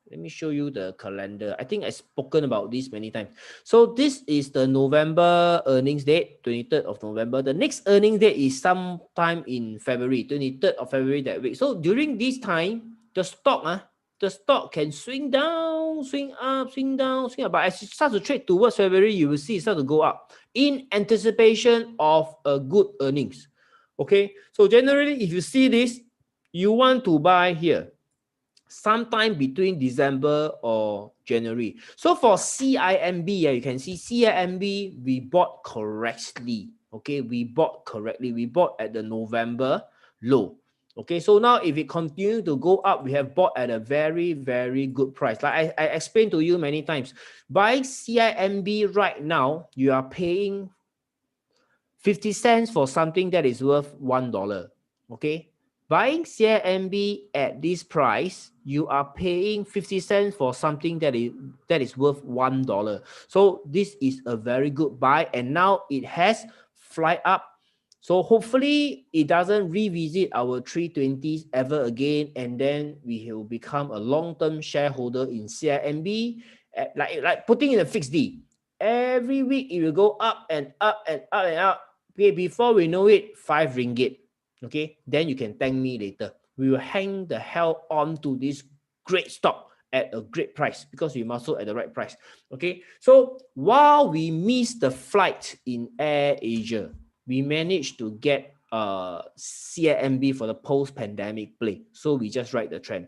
Let me show you the calendar. I think I've spoken about this many times. So this is the November earnings date, 23rd of November. The next earnings date is sometime in February, 23rd of February that week. So during this time, the stock can swing down, swing up, swing down, swing up. But as you start to trade towards February, you will see it start to go up in anticipation of a good earnings. Okay, so generally, if you see this, you want to buy here sometime between December or January. So for CIMB, you can see CIMB, we bought correctly. Okay, we bought correctly. We bought at the November low. Okay, so now if it continues to go up, we have bought at a very, very good price. Like I explained to you many times, buying CIMB right now, you are paying 50 cents for something that is worth $1. Okay, buying CIMB at this price, you are paying 50 cents for something that is worth $1. So this is a very good buy, and now it has fly up. So hopefully it doesn't revisit our 320s ever again, and then we will become a long-term shareholder in CIMB, like putting in a fixed D. Every week it will go up and up and up and up. Okay, before we know it, 5 ringgit. Okay, then you can thank me later. We will hang the hell on to this great stock at a great price because we muscle at the right price. Okay, so while we miss the flight in Air Asia, we managed to get CIMB for the post-pandemic play. So we just ride the trend.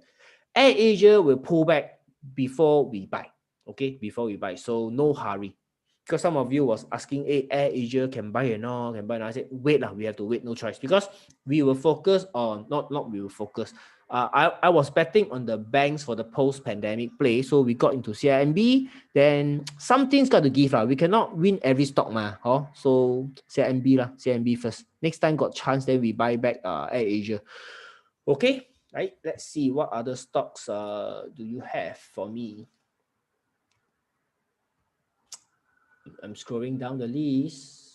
Air Asia will pull back before we buy. Okay, before we buy. So no hurry. Because some of you was asking, hey, Air Asia can buy or not, can buy or not. I said, wait, we have to wait, no choice. Because we will focus on, we will focus. I was betting on the banks for the post-pandemic play. So we got into CIMB. Then something's got to give. We cannot win every stock. So CIMB first. Next time got chance, then we buy back Air Asia. Okay, right? Let's see what other stocks do you have for me. I'm scrolling down the list.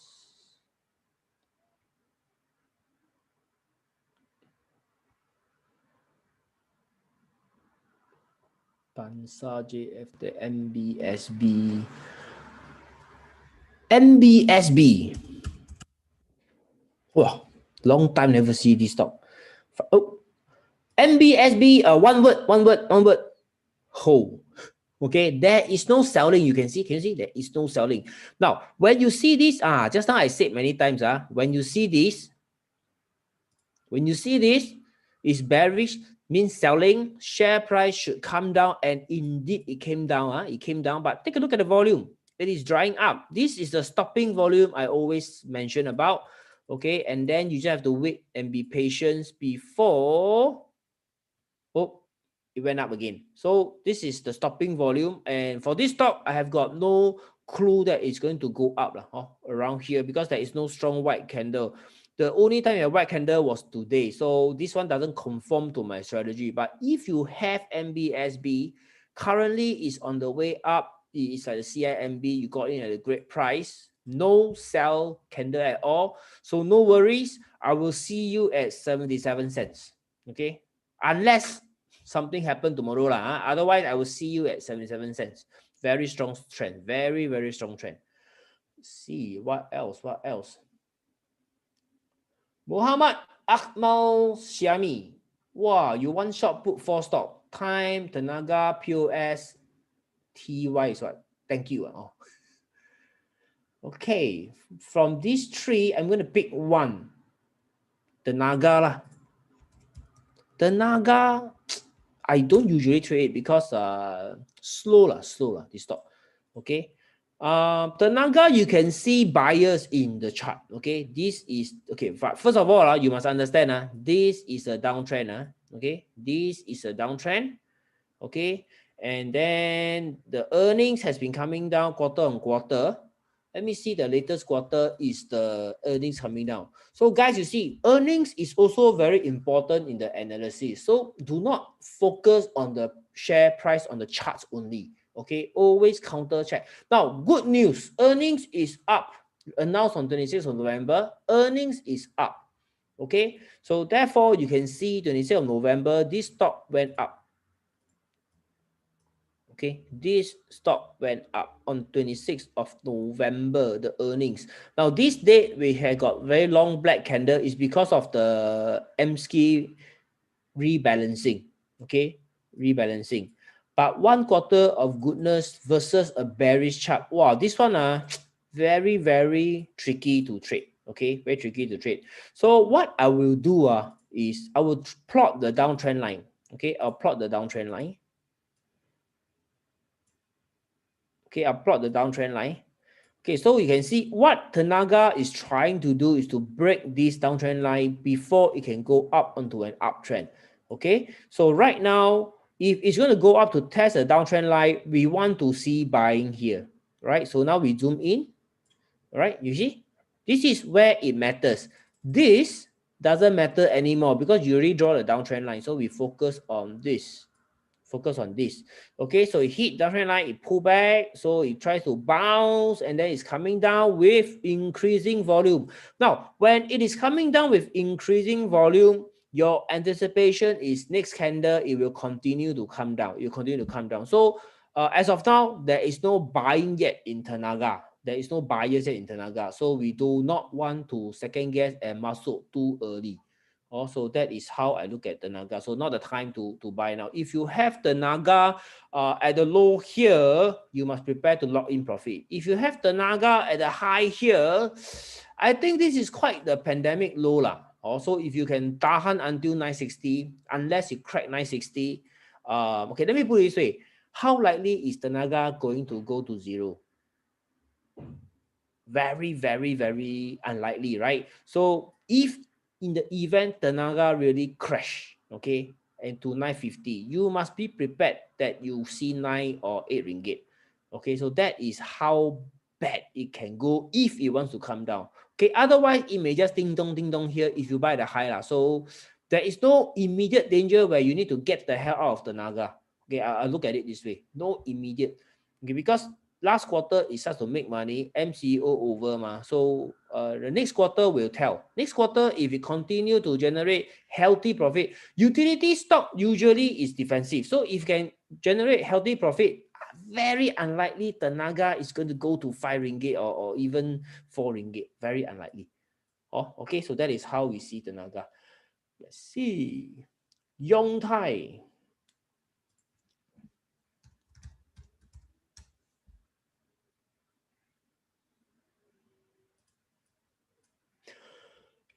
Bursa, JF, the MBSB. MBSB. Wow, long time never see this stock. Oh, MBSB, one word. Hold. Okay, there is no selling. You can see, there is no selling. Now, when you see this, just now I said many times, when you see this, is bearish, means selling, share price should come down, and indeed it came down. It came down, but take a look at the volume. It is drying up. This is the stopping volume I always mention about. Okay, and then you just have to wait and be patient before it went up again. So this is the stopping volume, and for this stock, I have got no clue that it's going to go up around here because there is no strong white candle. The only time a white candle was today, so this one doesn't conform to my strategy. But if you have MBSB, currently is on the way up. It's like the CIMB, you got in at a great price. No sell candle at all. So no worries. I will see you at 77 cents. Okay. Unless something happened tomorrow. Otherwise, I will see you at 77 cents. Very strong trend. Very, very strong trend. Let's see. What else? What else? Muhammad Akmal Syami. Wow, you one shot put 4 stock. Time, Tenaga, POS, TY is what? Thank you. Oh. Okay, from these 3, I'm going to pick one. Tenaga lah. Tenaga, I don't usually trade because slow lah, this stock. Okay. Tenaga, you can see buyers in the chart. Okay, this is okay. First of all, you must understand. This is a downtrend. Okay, this is a downtrend. Okay, and then the earnings has been coming down quarter on quarter. Let me see, the latest quarter is the earnings coming down. So guys, you see, earnings is also very important in the analysis. So do not focus on the share price on the charts only. Okay, always counter check. Now, good news, earnings is up. Announced on 26th of November, earnings is up. Okay, so therefore you can see 26th of November, this stock went up. Okay, this stock went up on 26th of November, the earnings. Now, this date we have got very long black candle is because of the MSCI rebalancing. Okay, rebalancing. But 1 quarter of goodness versus a bearish chart. Wow, this one very, very tricky to trade. Okay, very tricky to trade. So what I will do is I will plot the downtrend line. Okay, I'll plot the downtrend line. Okay, I'll plot the downtrend line. Okay, so you can see what Tenaga is trying to do is to break this downtrend line before it can go up onto an uptrend. Okay, so right now, if it's going to go up to test a downtrend line, we want to see buying here, right? So now we zoom in, right? You see, this is where it matters. This doesn't matter anymore because you already draw the downtrend line. So we focus on this. Focus on this. Okay, so it hit downtrend line, it pull back, so it tries to bounce, and then it's coming down with increasing volume. Now, when it is coming down with increasing volume, your anticipation is next candle, it will continue to come down. It will continue to come down. So as of now, there is no buying yet in Tenaga. There is no buyers yet in Tenaga. So we do not want to second guess and muscle too early. Also, that is how I look at Tenaga. So not the time to buy now. If you have Tenaga at the low here, you must prepare to lock in profit. If you have Tenaga at the high here, I think this is quite the pandemic low lah. Also, if you can tahan until 960, unless you crack 960, okay, let me put it this way. How likely is Tenaga going to go to zero? Very, very, very unlikely, right? So if in the event Tenaga really crash, okay, and to 950, you must be prepared that you see 9 or 8 ringgit. Okay, so that is how bad it can go if it wants to come down. Okay, otherwise it may just ding dong here if you buy the high lah. So there is no immediate danger where you need to get the hell out of Tenaga. Okay, I look at it this way. No immediate. Okay, because last quarter it starts to make money, MCO over so the next quarter will tell. Next quarter, if it continue to generate healthy profit, utility stock usually is defensive. So if you can generate healthy profit, very unlikely Tenaga is going to go to 5 ringgit or even 4 ringgit. Very unlikely. Oh, okay, so that is how we see Tenaga. Let's see. Yongtai.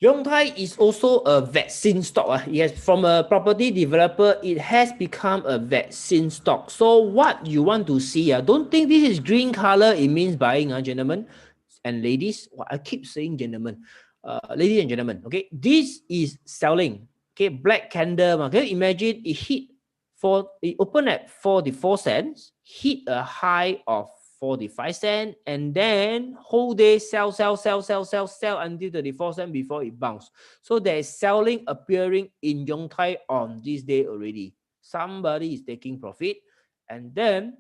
Yongtai is also a vaccine stock. Yes, from a property developer, it has become a vaccine stock. So what you want to see, don't think this is green color, it means buying, gentlemen and ladies. Well, I keep saying gentlemen. Ladies and gentlemen, okay, this is selling. Okay, black candle. Can you imagine it opened at 44 cents, hit a high of 45 cents, and then whole day sell until 34 cents before it bounced. So there is selling appearing in Yongtai on this day already. Somebody is taking profit, and then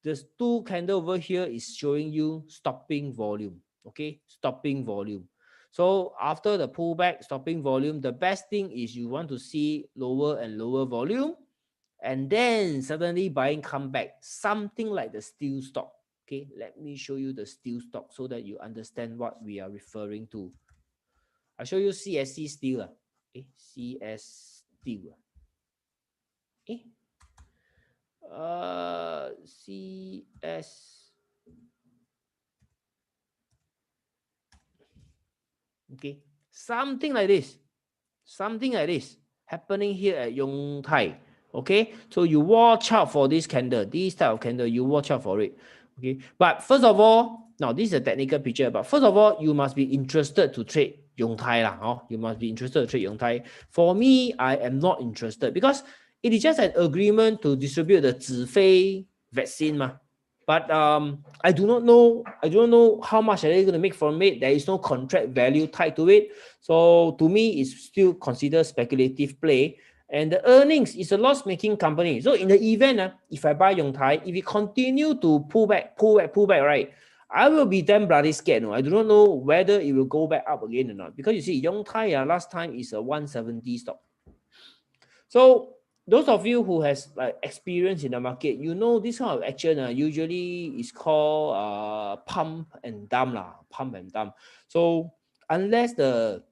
This two candle over here is showing you stopping volume. Okay, stopping volume. So after the pullback, stopping volume, the best thing is you want to see lower and lower volume, and then suddenly buying come back, something like the steel stock. Okay, let me show you the steel stock so that you understand what we are referring to. I'll show you CSC steel. CS steel. CS. Okay, something like this. Something like this happening here at Yongtai. Okay, so you watch out for this candle, this type of candle, you watch out for it. Okay, but first of all, now this is a technical picture, but first of all, you must be interested to trade Yongtai lah. You must be interested to trade Yongtai. For me, I am not interested because it is just an agreement to distribute the Zhifei vaccine ma. But I do not know how much are they going to make from it. There is no contract value tied to it. So to me, it's still considered speculative play. And the earnings is a loss-making company. So in the event, if I buy Yongtai, if it continue to pull back, right, I will be damn bloody scared. No? I do not know whether it will go back up again or not. Because you see, Yongtai last time is a 170 stock. So those of you who has like experience in the market, you know this kind of action usually is called pump and dump lah, pump and dump. So unless the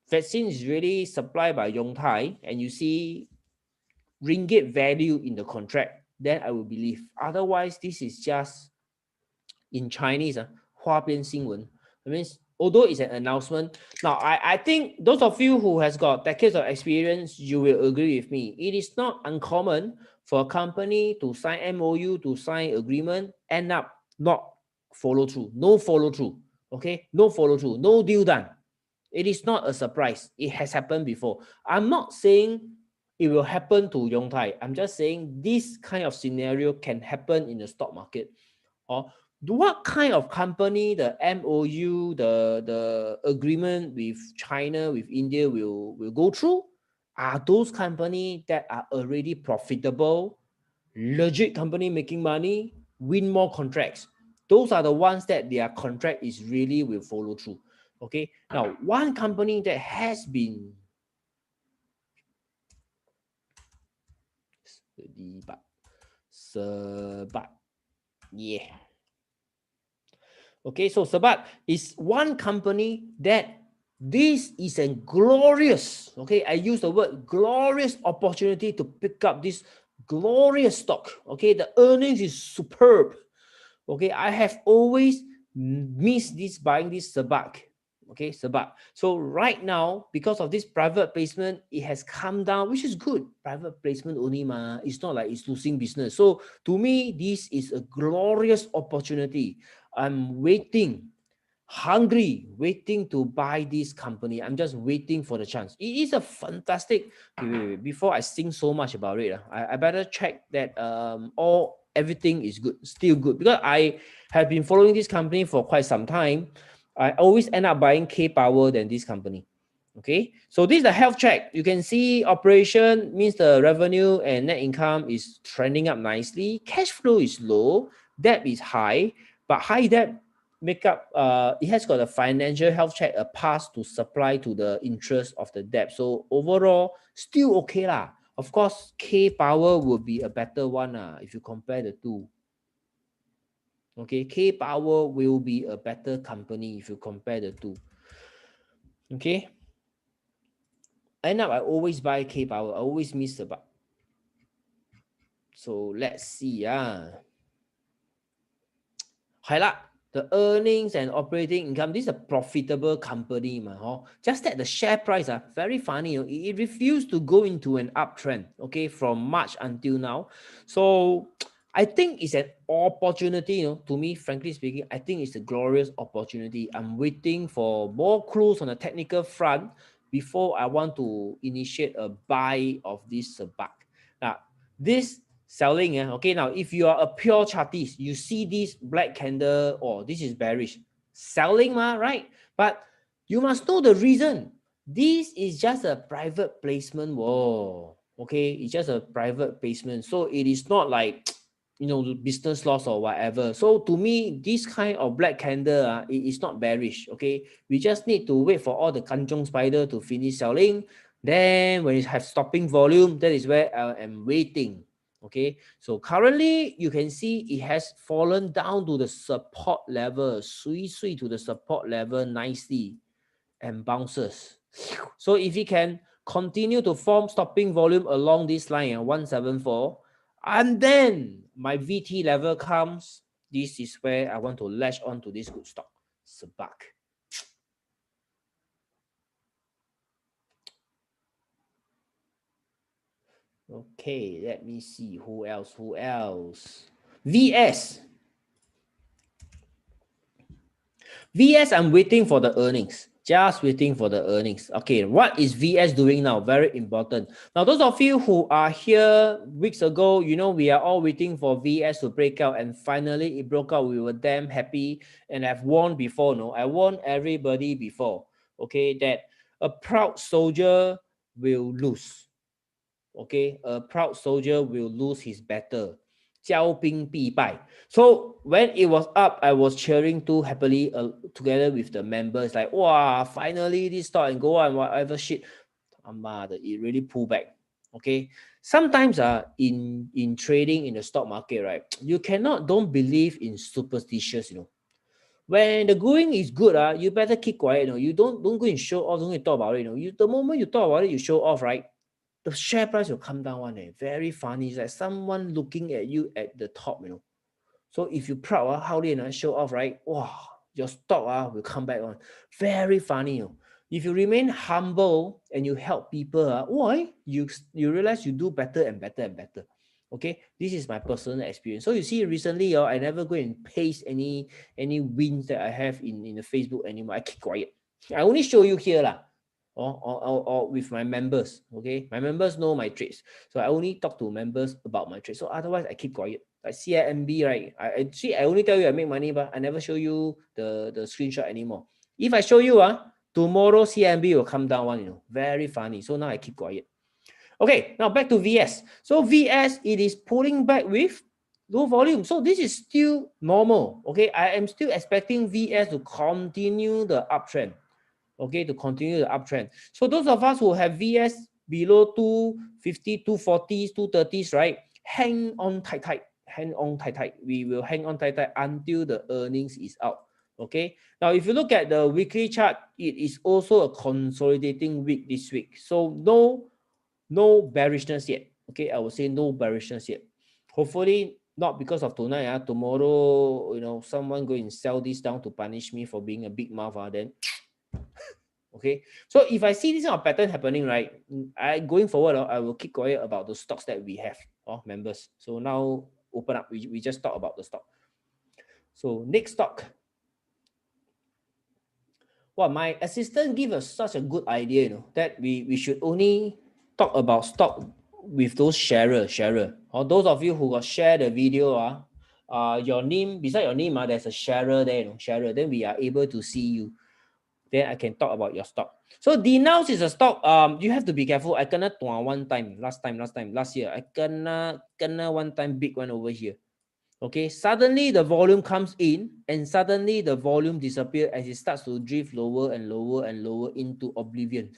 vaccine is really supplied by Yongtai and you see ringgit value in the contract, then I will believe. Otherwise, this is just in Chinese, 花边新闻. That means although it's an announcement. Now, I think those of you who has got decades of experience, you will agree with me. It is not uncommon for a company to sign MOU, to sign agreement, end up not follow through, no follow through. Okay, no follow through, no deal done. It is not a surprise. It has happened before. I'm not saying it will happen to Yongtai. I'm just saying this kind of scenario can happen in the stock market. Or what kind of company the MOU, the agreement with China, with India will go through? Are those companies that are already profitable, legit company making money, win more contracts. Those are the ones that their contract is really will follow through. Okay. Now, one company that has been Sebat. Yeah. Okay, so Sebat is one company that this is a glorious, okay, I use the word glorious opportunity to pick up this glorious stock. Okay, the earnings is superb. Okay, I have always missed this buying this Sebat. Okay, Sebat. So right now, because of this private placement, it has come down, which is good. Private placement only, ma. It's not like it's losing business. So to me, this is a glorious opportunity. I'm waiting, hungry, waiting to buy this company. I'm just waiting for the chance. It is a fantastic. Wait. Before I sing so much about it, I better check that everything is good, still good, because I have been following this company for quite some time. I always end up buying K Power than this company. Okay, so this is the health check. You can see operation means the revenue and net income is trending up nicely. Cash flow is low, debt is high, but high debt make up, it has got a financial health check, a pass to supply to the interest of the debt. So overall, still okay lah. Of course, K Power would be a better one if you compare the two. Okay, K Power will be a better company if you compare the two. Okay. End up, I always buy K Power. I always miss the buck. So let's see. Highlight the earnings and operating income. This is a profitable company. Just that the share price are very funny. It refused to go into an uptrend. Okay, from March until now. So I think it's an opportunity, to me, frankly speaking, I think it's a glorious opportunity. I'm waiting for more clues on the technical front before I want to initiate a buy of this buck. Now, this selling, okay, now if you are a pure chartist, you see this black candle, this is bearish. Selling, right? But you must know the reason. This is just a private placement. Whoa. Okay, it's just a private placement. So it is not like business loss or whatever. So to me, this kind of black candle, it is not bearish. Okay, we just need to wait for all the kanchong spider to finish selling. Then when it have stopping volume, that is where I am waiting. Okay, so currently you can see it has fallen down to the support level, sui to the support level nicely and bounces. So if it can continue to form stopping volume along this line, 174, and then my VT level comes, this is where I want to latch on to this good stock. Sabak. Okay, let me see who else. VS. I'm waiting for the earnings. Just waiting for the earnings. Okay, what is VS doing now? Very important. Now, those of you who are here weeks ago, we are all waiting for VS to break out, and finally it broke out. We were damn happy, and I've warned before, no? I warned everybody before, okay, that a proud soldier will lose. Okay, a proud soldier will lose his battle. 骄兵必败. So when it was up, I was cheering too happily together with the members, like, wow, finally this stock and go on, whatever shit. It really pulled back. Okay, sometimes in trading in the stock market, right, you don't believe in superstitious. When the going is good, you better keep quiet. You don't go and show off, don't talk about it. The moment you talk about it, you show off, right? The share price will come down one. Very funny. It's like someone looking at you at the top. So if you proud, how do you show off, right? Wow, your stock will come back on. Very funny. If you remain humble and you help people, why you realize you do better and better and better. Okay, this is my personal experience. So you see, recently, I never go and paste any wins that I have in the Facebook anymore. I keep quiet. I only show you here lah. Or with my members. Okay, my members know my trades, so I only talk to members about my trades. So otherwise I keep quiet. Like CIMB, right? I only tell you I make money, but I never show you the screenshot anymore. If I show you, tomorrow CIMB will come down one. Very funny. So now I keep quiet. Okay, now back to VS. So VS, it is pulling back with low volume. So this is still normal. Okay, I am still expecting VS to continue the uptrend. Okay, to continue the uptrend. So those of us who have VS below 250, 240s, 230s, right? Hang on tight. We will hang on tight until the earnings is out. Okay. Now, if you look at the weekly chart, it is also a consolidating week this week. So no bearishness yet. Okay, I would say no bearishness yet. Hopefully not because of tonight. Tomorrow, someone go and sell this down to punish me for being a big mouth. Then okay, so if I see this kind of pattern happening, right, going forward, I will keep quiet about the stocks that we have, members. So now open up, we just talk about the stock. So next stock. Well, my assistant gave us such a good idea, that we should only talk about stock with those sharer. Or those of you who got share the video, your name, beside your name, there's a sharer there, sharer. Then we are able to see you. Then I can talk about your stock. So denounce is a stock. You have to be careful. I kena one time. Last year, I kena one time big one over here. Okay, suddenly the volume comes in, and suddenly the volume disappears as it starts to drift lower and lower and lower into oblivion.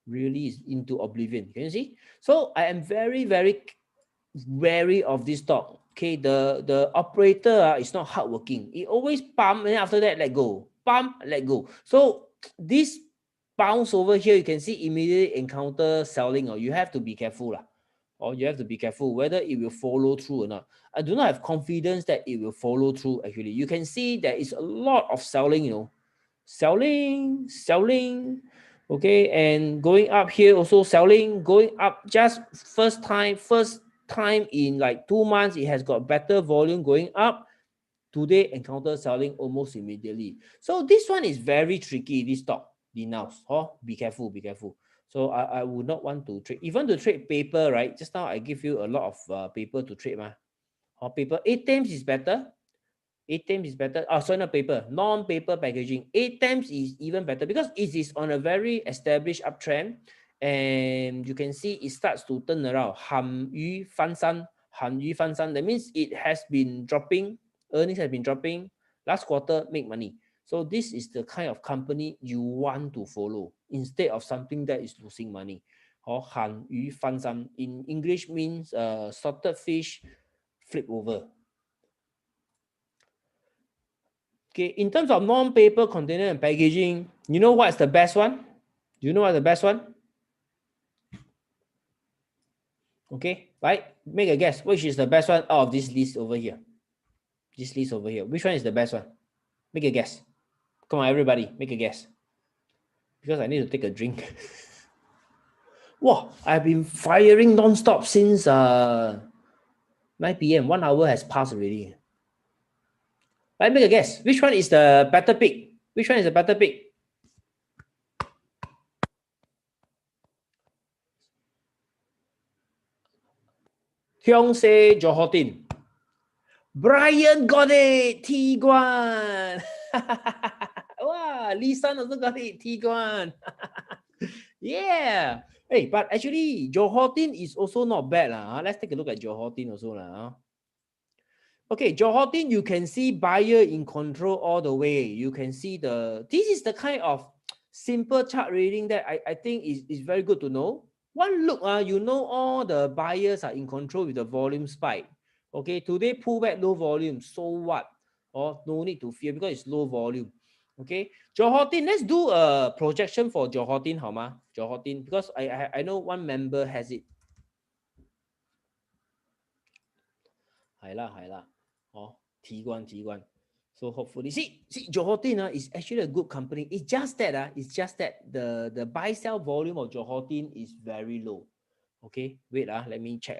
Really is into oblivion. Can you see? So I am very, very wary of this stock. Okay, the operator is not hardworking. It always pump, and after that let go. Pump, let go. So this bounce over here, you can see immediately encounter selling, or you have to be careful lah. Or you have to be careful whether it will follow through or not. I do not have confidence that it will follow through. Actually, you can see there is a lot of selling. Selling. Okay, and going up here also selling, going up just first time in like 2 months, it has got better volume going up. Today encounter selling almost immediately. So this one is very tricky, this stock, denounce. Be careful. So I would not want to trade, even to trade paper, right? Just now I give you a lot of paper to trade. Paper, 8 times is better. 8 times is better. Sorry, not paper, non-paper packaging. 8 times is even better because it is on a very established uptrend, and you can see it starts to turn around. 鹹魚翻身, Hanyu Fansan, that means it has been dropping, earnings have been dropping, last quarter make money. So this is the kind of company you want to follow instead of something that is losing money. Or Hanyu Fansan in English means salted fish flip over. Okay, in terms of non-paper container and packaging, you know what's the best one? Do you know what's the best one? Okay, right? Make a guess. Which is the best one out of this list over here? This list over here. Which one is the best one? Make a guess. Come on, everybody, make a guess. Because I need to take a drink. Wow, I've been firing non-stop since 9 p.m. 1 hour has passed already. Right, make a guess. Which one is the better pick? Which one is the better pick? Hyungshae Johortin. Brian got it. Tiguan. Wow, Lee Sun also got it. Tiguan. Yeah. Hey, but actually, Johortin is also not bad. Let's take a look at Johortin also. Okay, Johortin, you can see buyer in control all the way. You can see this is the kind of simple chart reading that I think is very good to know. One look, you know all the buyers are in control with the volume spike. Okay, today pull back low volume. So what? No need to fear because it's low volume. Okay, Johortin, let's do a projection for Johortin, Johortin, because I know one member has it. 係啦，提關。So hopefully, see, Johortin is actually a good company. It's just that the buy sell volume of Johortin is very low. Okay, wait, let me check.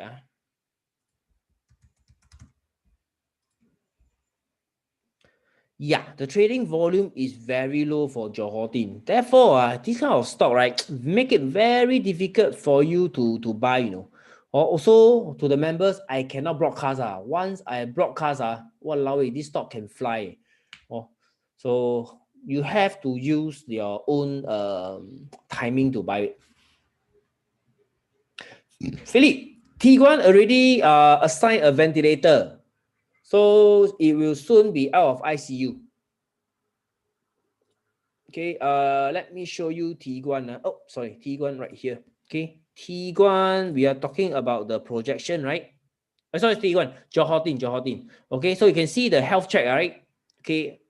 Yeah, the trading volume is very low for Johortin. Therefore, this kind of stock, right, make it very difficult for you to buy, you know. Also, to the members, I cannot broadcast. Once I broadcast, walao, this stock can fly. So you have to use your own timing to buy it. Philip, Tiguan already assigned a ventilator. So it will soon be out of ICU. Okay, let me show you Tiguan. Oh, sorry, Tiguan right here. Okay, Tiguan, we are talking about the projection, right? Sorry, Tiguan, Johortin. Okay, so you can see the health check, right? Okay,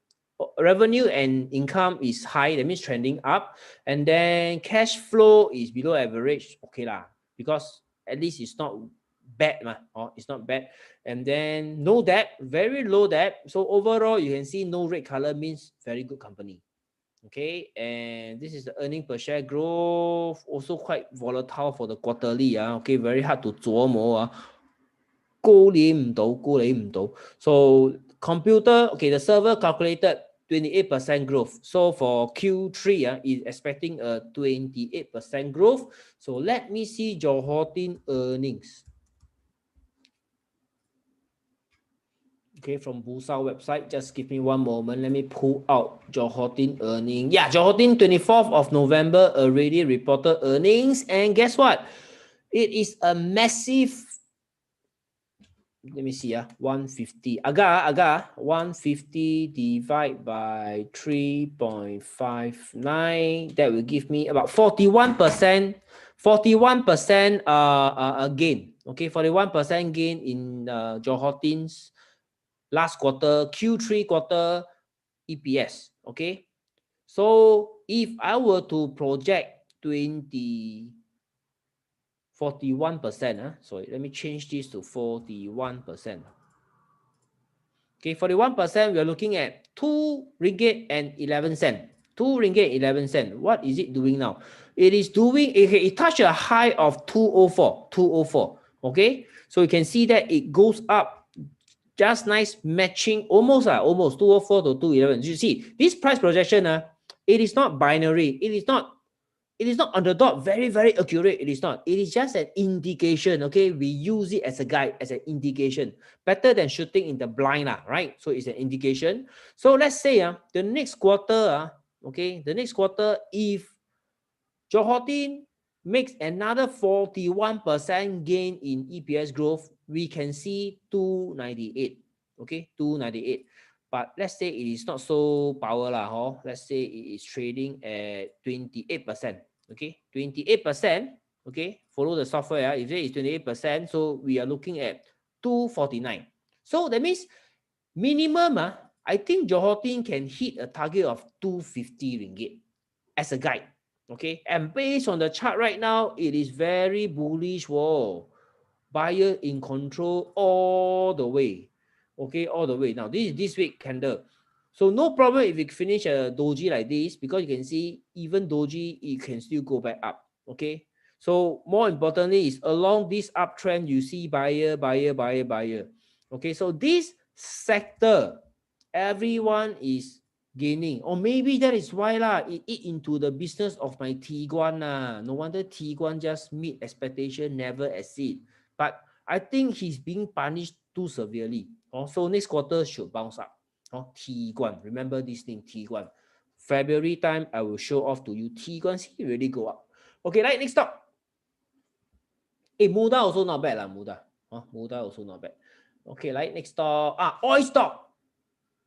revenue and income is high, that means trending up. And then cash flow is below average. Okay lah, because at least it's not bad, it's not bad. And then no debt, very low debt. So overall, you can see no red color means very good company. Okay, and this is the earning per share growth, also quite volatile for the quarterly. Okay, very hard to 琢磨. 估你唔到. So computer, okay, the server calculated 28% growth. So for Q3, is expecting a 28% growth. So let me see Johortin earnings. Okay, from Bursa website, just give me one moment. Let me pull out Johortin earnings. Yeah, Johortin 24th of November already reported earnings. And guess what? It is a massive, let me see, 150. Aga, 150 divided by 3.59. That will give me about 41%. 41% gain. Okay, 41% gain in Johortin's last quarter, Q3 quarter EPS. Okay, so if I were to project 41%, sorry, let me change this to 41%. Okay, 41%, we are looking at 2 ringgit and 11 cent. 2 ringgit 11 cent. What is it doing now? It is doing, it touched a high of 204. Okay, so you can see that it goes up just nice, matching almost 204 to 211. You see this price projection, it is not binary. It is not on the dot, very, very accurate. It is not. It is just an indication. Okay, we use it as a guide, as an indication. Better than shooting in the blind, right? So it's an indication. So let's say the next quarter, okay, the next quarter, if Johortin makes another 41% gain in EPS growth, we can see 298. Okay, 298. But let's say it is not so power lah, let's say it is trading at 28%. Okay, 28%. Okay, follow the software. If it is 28%, so we are looking at 249. So that means minimum, I think Johortin can hit a target of 250 ringgit as a guide. Okay, and based on the chart right now, it is very bullish. Whoa, buyer in control all the way. Okay, all the way. Now this is this week candle, so no problem if we finish a doji like this, because you can see even doji it can still go back up. Okay, so more importantly is along this uptrend you see buyer, buyer, buyer, buyer. Okay, so this sector everyone is gaining, or maybe that is why lah it eat into the business of my Tiguan lah. No wonder Tiguan just meet expectation, never exceed. But I think he's being punished too severely. So next quarter should bounce up. Tiguan, remember this thing, Tiguan. February time I will show off to you. Tiguan see really go up. Okay, right, next stop. Muda also not bad lah, Muda. Muda also not bad. Okay, right, next stop. Oil stock.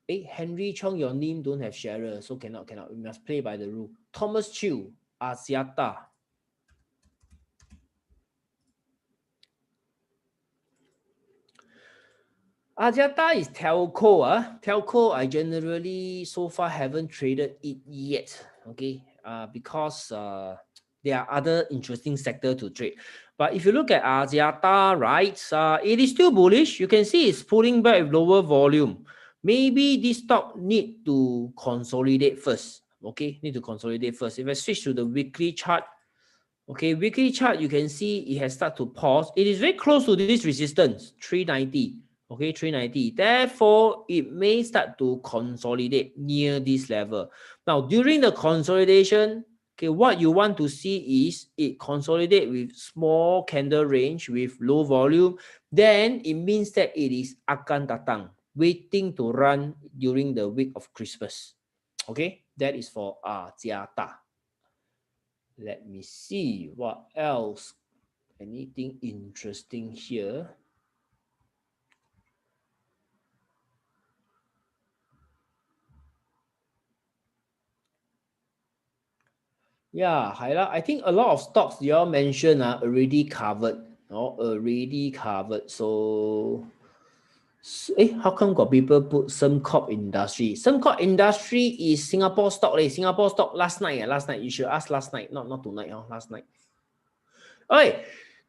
Henry Chong, your name don't have sharer, so cannot. We must play by the rule. Thomas Chew, Asiata. Asiata is telco. Telco, I generally so far haven't traded it yet. Okay, because there are other interesting sector to trade. But if you look at Asiata, right, it is still bullish. You can see it's pulling back with lower volume. Maybe this stock need to consolidate first. Okay, need to consolidate first. If I switch to the weekly chart, okay, weekly chart, you can see it has started to pause. It is very close to this resistance, 390. Okay, 390. Therefore, it may start to consolidate near this level. Now, during the consolidation, okay, what you want to see is it consolidate with small candle range with low volume. Then it means that it is akan datang, waiting to run during the week of Christmas. Okay, that is for Jiata. Let me see what else. Anything interesting here? Yeah, I think a lot of stocks you all mentioned are already covered. Already covered. So how come got people put Sembcorp Industry? Sembcorp Industry is Singapore stock. Singapore stock last night. You should ask last night, not tonight. Last night. Okay.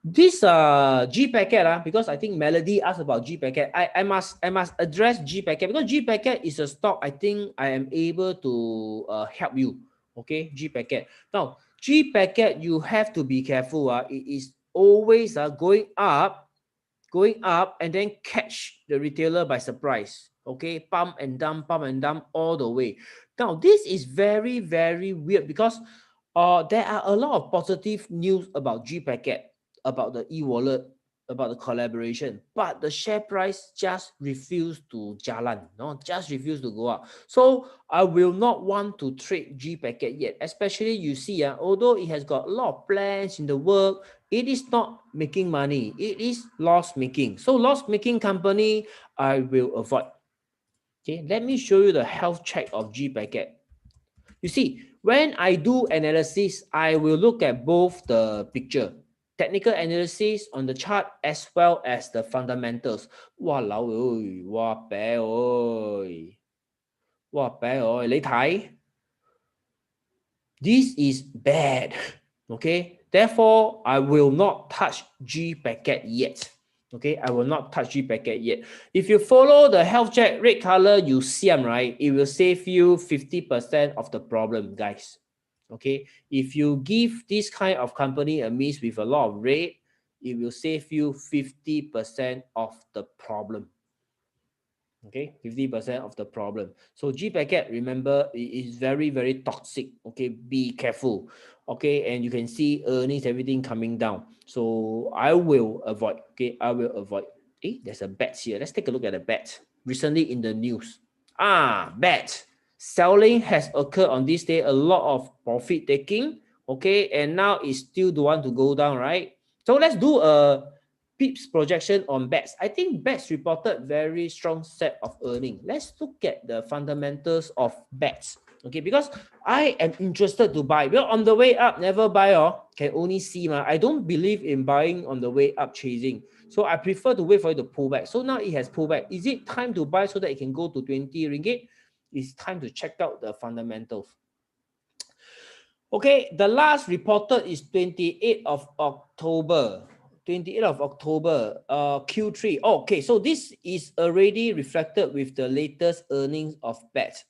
This G packet, because I think Melody asked about G packet. I must address G packet, because G packet is a stock I think I am able to help you. Okay, G packet. Now G packet, you have to be careful. It is always going up, and then catch the retailer by surprise. Okay, pump and dump all the way. Now this is very, very weird, because there are a lot of positive news about G packet, about the e-wallet, about the collaboration, but the share price just refused to jalan, just refused to go up. So I will not want to trade G packet yet, especially you see, although it has got a lot of plans in the work, it is not making money. It is loss making. So loss making company, I will avoid. Okay, let me show you the health check of G packet. You see, when I do analysis, I will look at both the picture, technical analysis on the chart, as well as the fundamentals. Walao ơi,哇bé ơi,哇bé ơi, 你睇 this is bad. Okay, therefore I will not touch G packet yet. Okay, I will not touch G packet yet. If you follow the health check, red color, you see them, right? It will save you 50% of the problem, guys. Okay, if you give this kind of company a miss with a lot of red, it will save you 50% of the problem. Okay, 50% of the problem. So G packet, remember, it is very, very toxic. Okay, be careful. Okay, and you can see earnings, everything coming down. So I will avoid. Okay, I will avoid. There's a bet here. Let's take a look at the bet. Recently in the news. Bet. Selling has occurred on this day. A lot of profit taking. Okay, and now it still don't want to go down, right? So let's do a Pips projection on BETS. I think BETS reported very strong set of earnings. Let's look at the fundamentals of BETS. Okay, because I am interested to buy. Well, on the way up, never buy or can only see. I don't believe in buying on the way up chasing. So I prefer to wait for it to pull back. So now it has pulled back. Is it time to buy so that it can go to 20 ringgit? It's time to check out the fundamentals. Okay, the last reported is 28th of October. 28th of October, Q3. Oh, okay, so this is already reflected with the latest earnings of BET.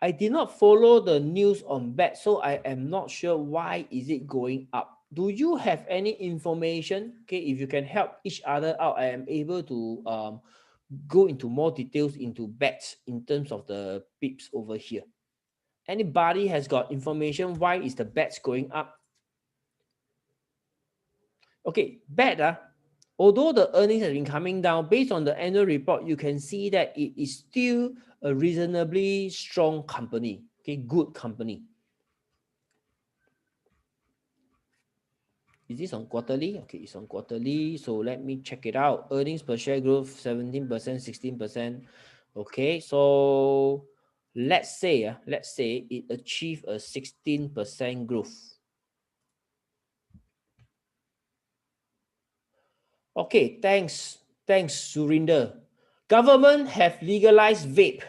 I did not follow the news on BET, so I am not sure why is it going up. Do you have any information? Okay, if you can help each other out, I am able to go into more details into BET in terms of the pips over here. Anybody has got information why is the BETs going up? Okay, BET, although the earnings have been coming down, based on the annual report, you can see that it is still a reasonably strong company, okay, good company. Is this on quarterly? Okay, it's on quarterly. So let me check it out. Earnings per share growth 17%, 16%. Okay, so let's say it achieved a 16% growth. Okay, thanks, Surinder. Government have legalized vape.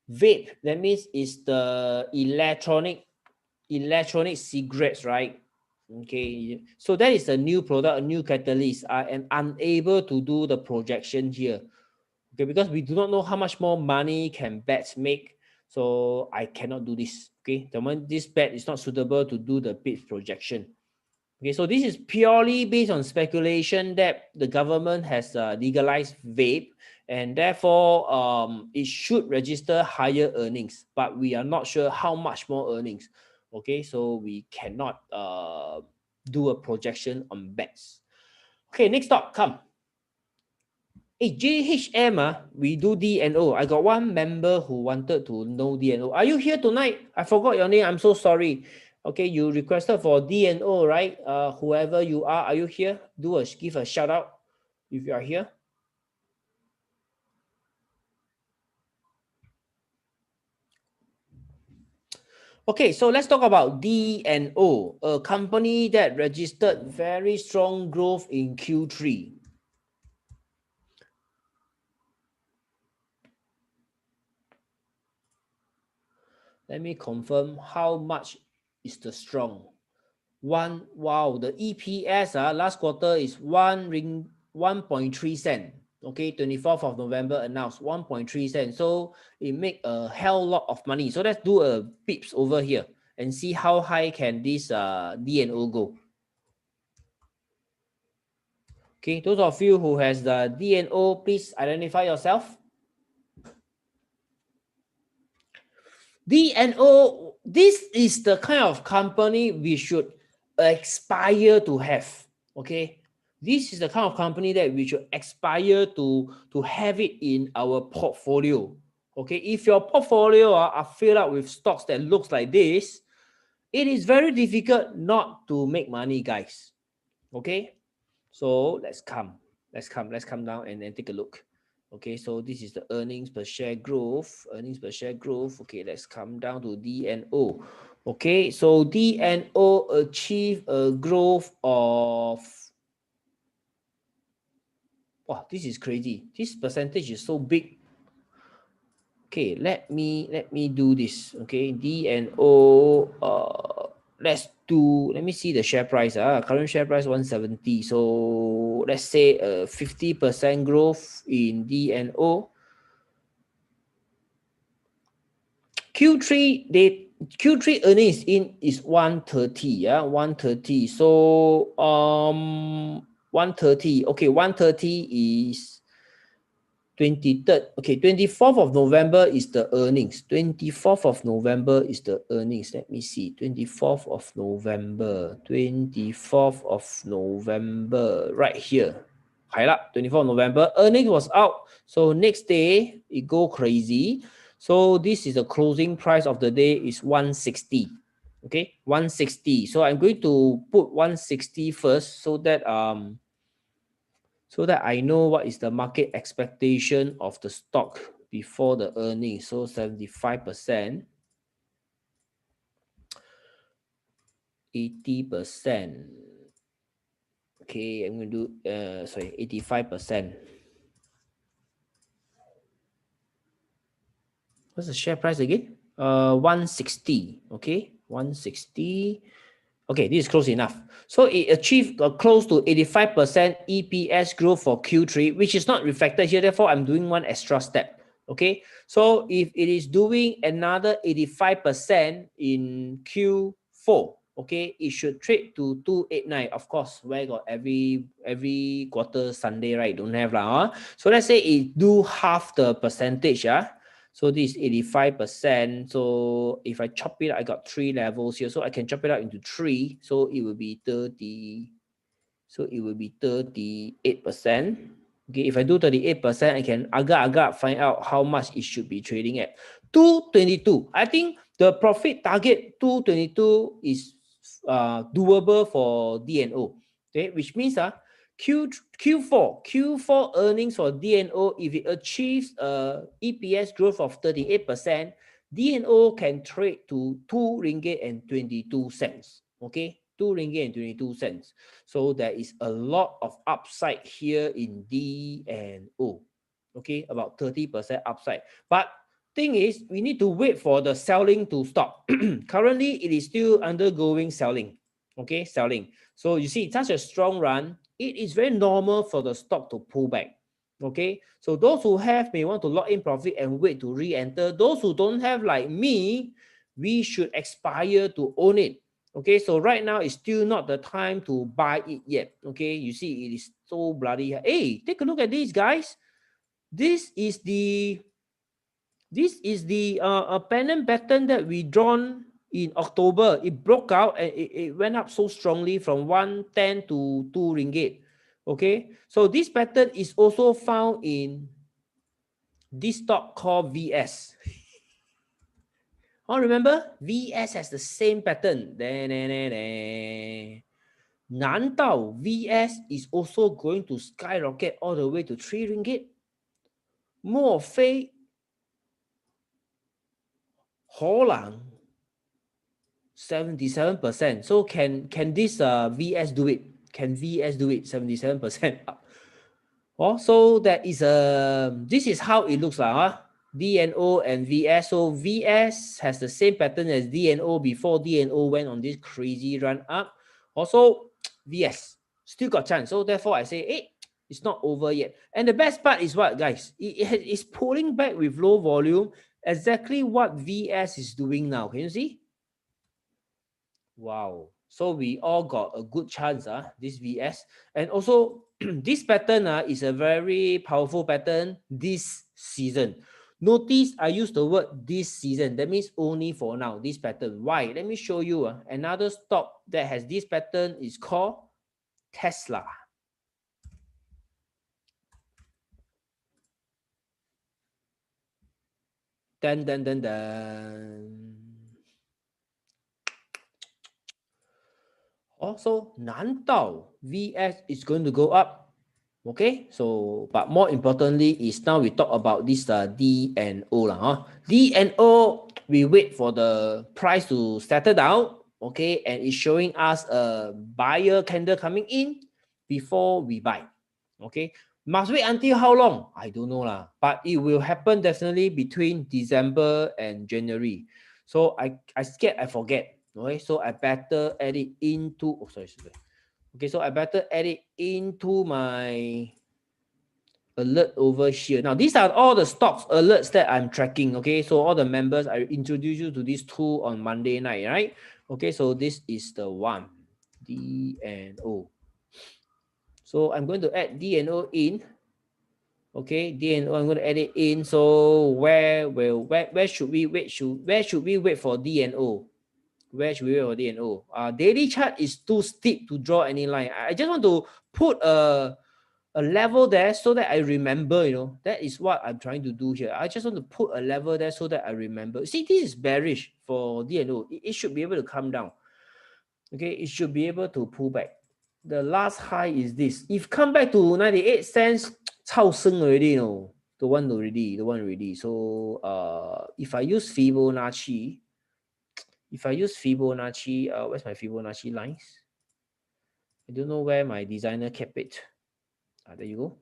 Vape, that means it's the electronic cigarettes, right? Okay, so that is a new product, a new catalyst. I am unable to do the projection here, okay, because we do not know how much more money can bets make, so I cannot do this. Okay, the one this bet is not suitable to do the bid projection. Okay, so this is purely based on speculation that the government has legalized vape, and therefore it should register higher earnings, but we are not sure how much more earnings. Okay, so we cannot do a projection on bets. Okay, next stop, come. Hey, JHM, we do DNO. I got one member who wanted to know DNO. Are you here tonight? I forgot your name. I'm so sorry. Okay, you requested for DNO, right? Whoever you are you here? Give a shout out if you are here. Okay, so let's talk about DNO, a company that registered very strong growth in Q3. Let me confirm how much is the strong. Wow, the EPS last quarter is 1.3 cent. Okay, 24th of November announced 1.3 cents. So it make a hell lot of money. So let's do a pips over here and see how high can this DNO go. Okay, those of you who has the DNO, please identify yourself. DNO, this is the kind of company we should aspire to have. Okay, this is the kind of company that we should aspire to have it in our portfolio. Okay, if your portfolio are filled up with stocks that looks like this, it is very difficult not to make money, guys. Okay, so let's come down and then take a look. Okay, so this is the earnings per share growth. Okay, let's come down to DNO. Okay, so DNO achieved a growth of, wow, this is crazy. This percentage is so big. Okay, let me do this. Okay, DNO, let me see the share price. Current share price 170. So let's say a 50% growth in DNO. Q3 earnings is 130. 130. So 130. Okay, 130 is 23rd. Okay, 24th of November is the earnings. 24th of November is the earnings. Let me see. 24th of November. 24th of November. Right here. 24th of November. Earnings was out. So next day, it go crazy. So this is the closing price of the day is 160. Okay, 160. So I'm going to put 160 first so that so that I know what is the market expectation of the stock before the earnings. So 75%, 80%. Okay, I'm going to do 85%. What's the share price again? 160. Okay, 160. Okay, this is close enough. So it achieved close to 85% EPS growth for Q3, which is not reflected here. Therefore, I'm doing one extra step. Okay, so if it is doing another 85% in Q4, okay, it should trade to 289. Of course, where got every quarter Sunday, right? Don't have lah. So let's say it do half the percentage. So this is 85%. So if I chop it, I got 3 levels here. So I can chop it out into 3. So it will be 30. So it will be 38%. Okay, if I do 38%, I can agak-agak find out how much it should be trading at. 222. I think the profit target 222 is doable for DNO. Okay, which means Q4 earnings for DNO, if it achieves EPS growth of 38%, DNO can trade to 2 ringgit and 22 cents. Okay, 2 ringgit and 22 cents. So there is a lot of upside here in DNO. Okay, about 30% upside. But thing is, we need to wait for the selling to stop. Currently, it is still undergoing selling. Okay, selling. So you see, such a strong run, it is very normal for the stock to pull back. Okay, so those who have may want to lock in profit and wait to re-enter. Those who don't have, like me, we should aspire to own it. Okay, so right now it's still not the time to buy it yet. Okay, you see, it is so bloody. Hey, take a look at this, guys. This is the pennant pattern that we drawn in October. It broke out and it went up so strongly from 110 to 2 ringgit. Okay, so this pattern is also found in this stock called VS. Oh, remember? VS has the same pattern. 难道 VS is also going to skyrocket all the way to 3 ringgit? 莫非可能 77%. So can this VS do it? Can VS do it? 77% up. Oh, so that is this is how it looks like, DNO and VS. So VS has the same pattern as DNO before DNO went on this crazy run up. Also, VS still got chance. So therefore, I say, hey, it's not over yet. And the best part is what, guys? It's pulling back with low volume. Exactly what VS is doing now. Can you see? Wow. So we all got a good chance, this VS. And also, this pattern is a very powerful pattern this season. Notice I use the word this season. That means only for now, this pattern. Why? Let me show you. Another stock that has this pattern is called Tesla. Dun, dun, dun, dun. Also, 难道 VS is going to go up? Okay, so but more importantly is now we talk about this DNO lah. DNO, we wait for the price to settle down. Okay, and it's showing us a buyer candle coming in before we buy. Okay, must wait until how long? I don't know lah, but it will happen definitely between December and January. So I scared I forget. Okay, so I better add it into. Oh, sorry. Okay, so I better add it into my alert over here. Now, these are all the stocks alerts that I'm tracking. Okay, so all the members, I introduced you to this tool on Monday night, right? Okay, so this is the one, DNO. So I'm going to add DNO in. Okay, DNO, I'm going to add it in. So where should we wait? Where should we wait for DNO? Where should we wait for DNO? Daily chart is too steep to draw any line. I just want to put a level there so that I remember, that is what I'm trying to do here. I just want to put a level there so that I remember. See, this is bearish for DNO. It should be able to come down. Okay, it should be able to pull back. The last high is this. If come back to 98 cents, 超升 already, you know. The one already. So if I use Fibonacci, where's my Fibonacci lines? I don't know where my designer kept it. There you go.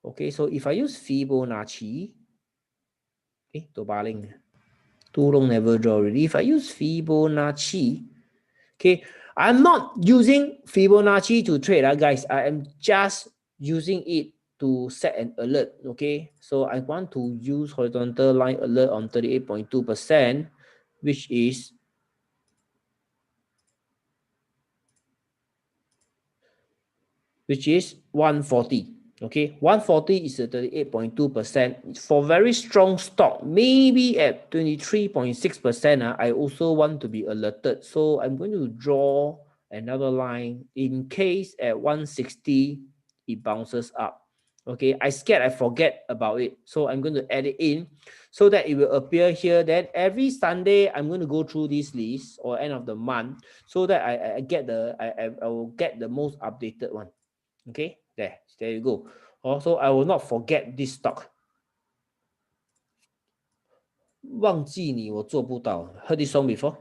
Okay, so if I use Fibonacci, too long never draw already. If I use Fibonacci, okay, I'm not using Fibonacci to trade, guys. I am just using it to set an alert. Okay, so I want to use horizontal line alert on 38.2%, which is 140. Okay, 140 is a 38.2%. For very strong stock, maybe at 23.6%, I also want to be alerted. So I'm going to draw another line in case at 160 it bounces up. Okay, I scared I forget about it. So I'm going to add it in so that it will appear here. Then every Sunday, I'm going to go through this list or end of the month so that I will get the most updated one. Okay, there you go. Also, I will not forget this stock. 忘记你我做不到. Heard this song before?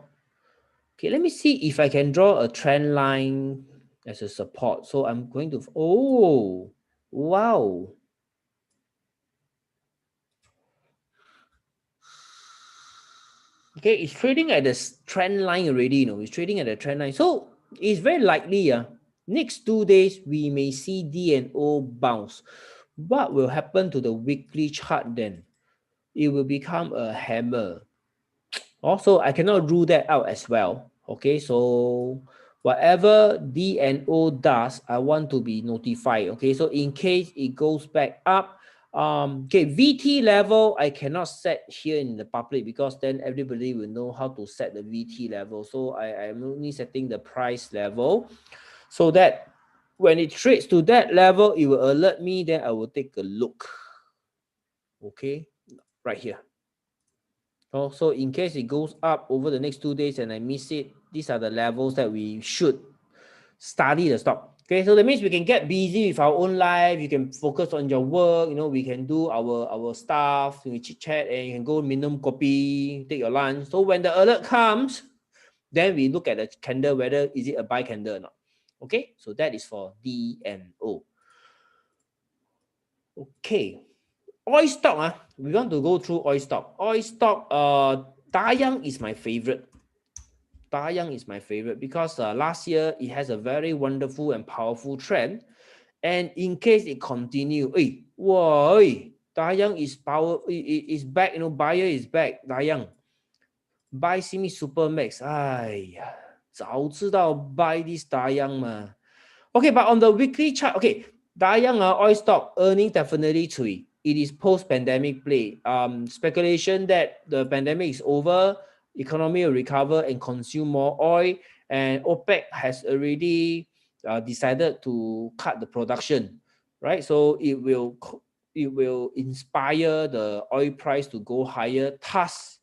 Okay, let me see if I can draw a trend line as a support. So I'm going to, oh, wow. Okay, it's trading at the trend line already, it's trading at the trend line. So it's very likely, next 2 days, we may see D&O bounce. What will happen to the weekly chart then? It will become a hammer. Also, I cannot rule that out as well. Okay, so whatever D&O does, I want to be notified. Okay, so in case it goes back up, okay, VT level, I cannot set here in the public because then everybody will know how to set the VT level. So I'm only setting the price level so that when it trades to that level, it will alert me, then I will take a look. Okay, right here. Oh, so in case it goes up over the next 2 days and I miss it, these are the levels that we should study the stock. Okay, so that means we can get busy with our own life. You can focus on your work. We can do our stuff. We chit chat and you can go minum kopi, take your lunch. So when the alert comes, then we look at the candle whether is it a buy candle or not. Okay, so that is for D&O. Okay. Oil stock, we want to go through oil stock. Oil stock, Dayang is my favorite. Dayang is my favorite because last year it has a very wonderful and powerful trend. And in case it continue, Dayang is back, buyer is back, Dayang. Buy Simi Supermax. 早知道 buy this Dayang 嘛. Okay, but on the weekly chart, okay, Dayang oil stock earning definitely cui. It is post-pandemic play. Speculation that the pandemic is over, economy will recover and consume more oil, and OPEC has already decided to cut the production, right? So it will inspire the oil price to go higher. Thus,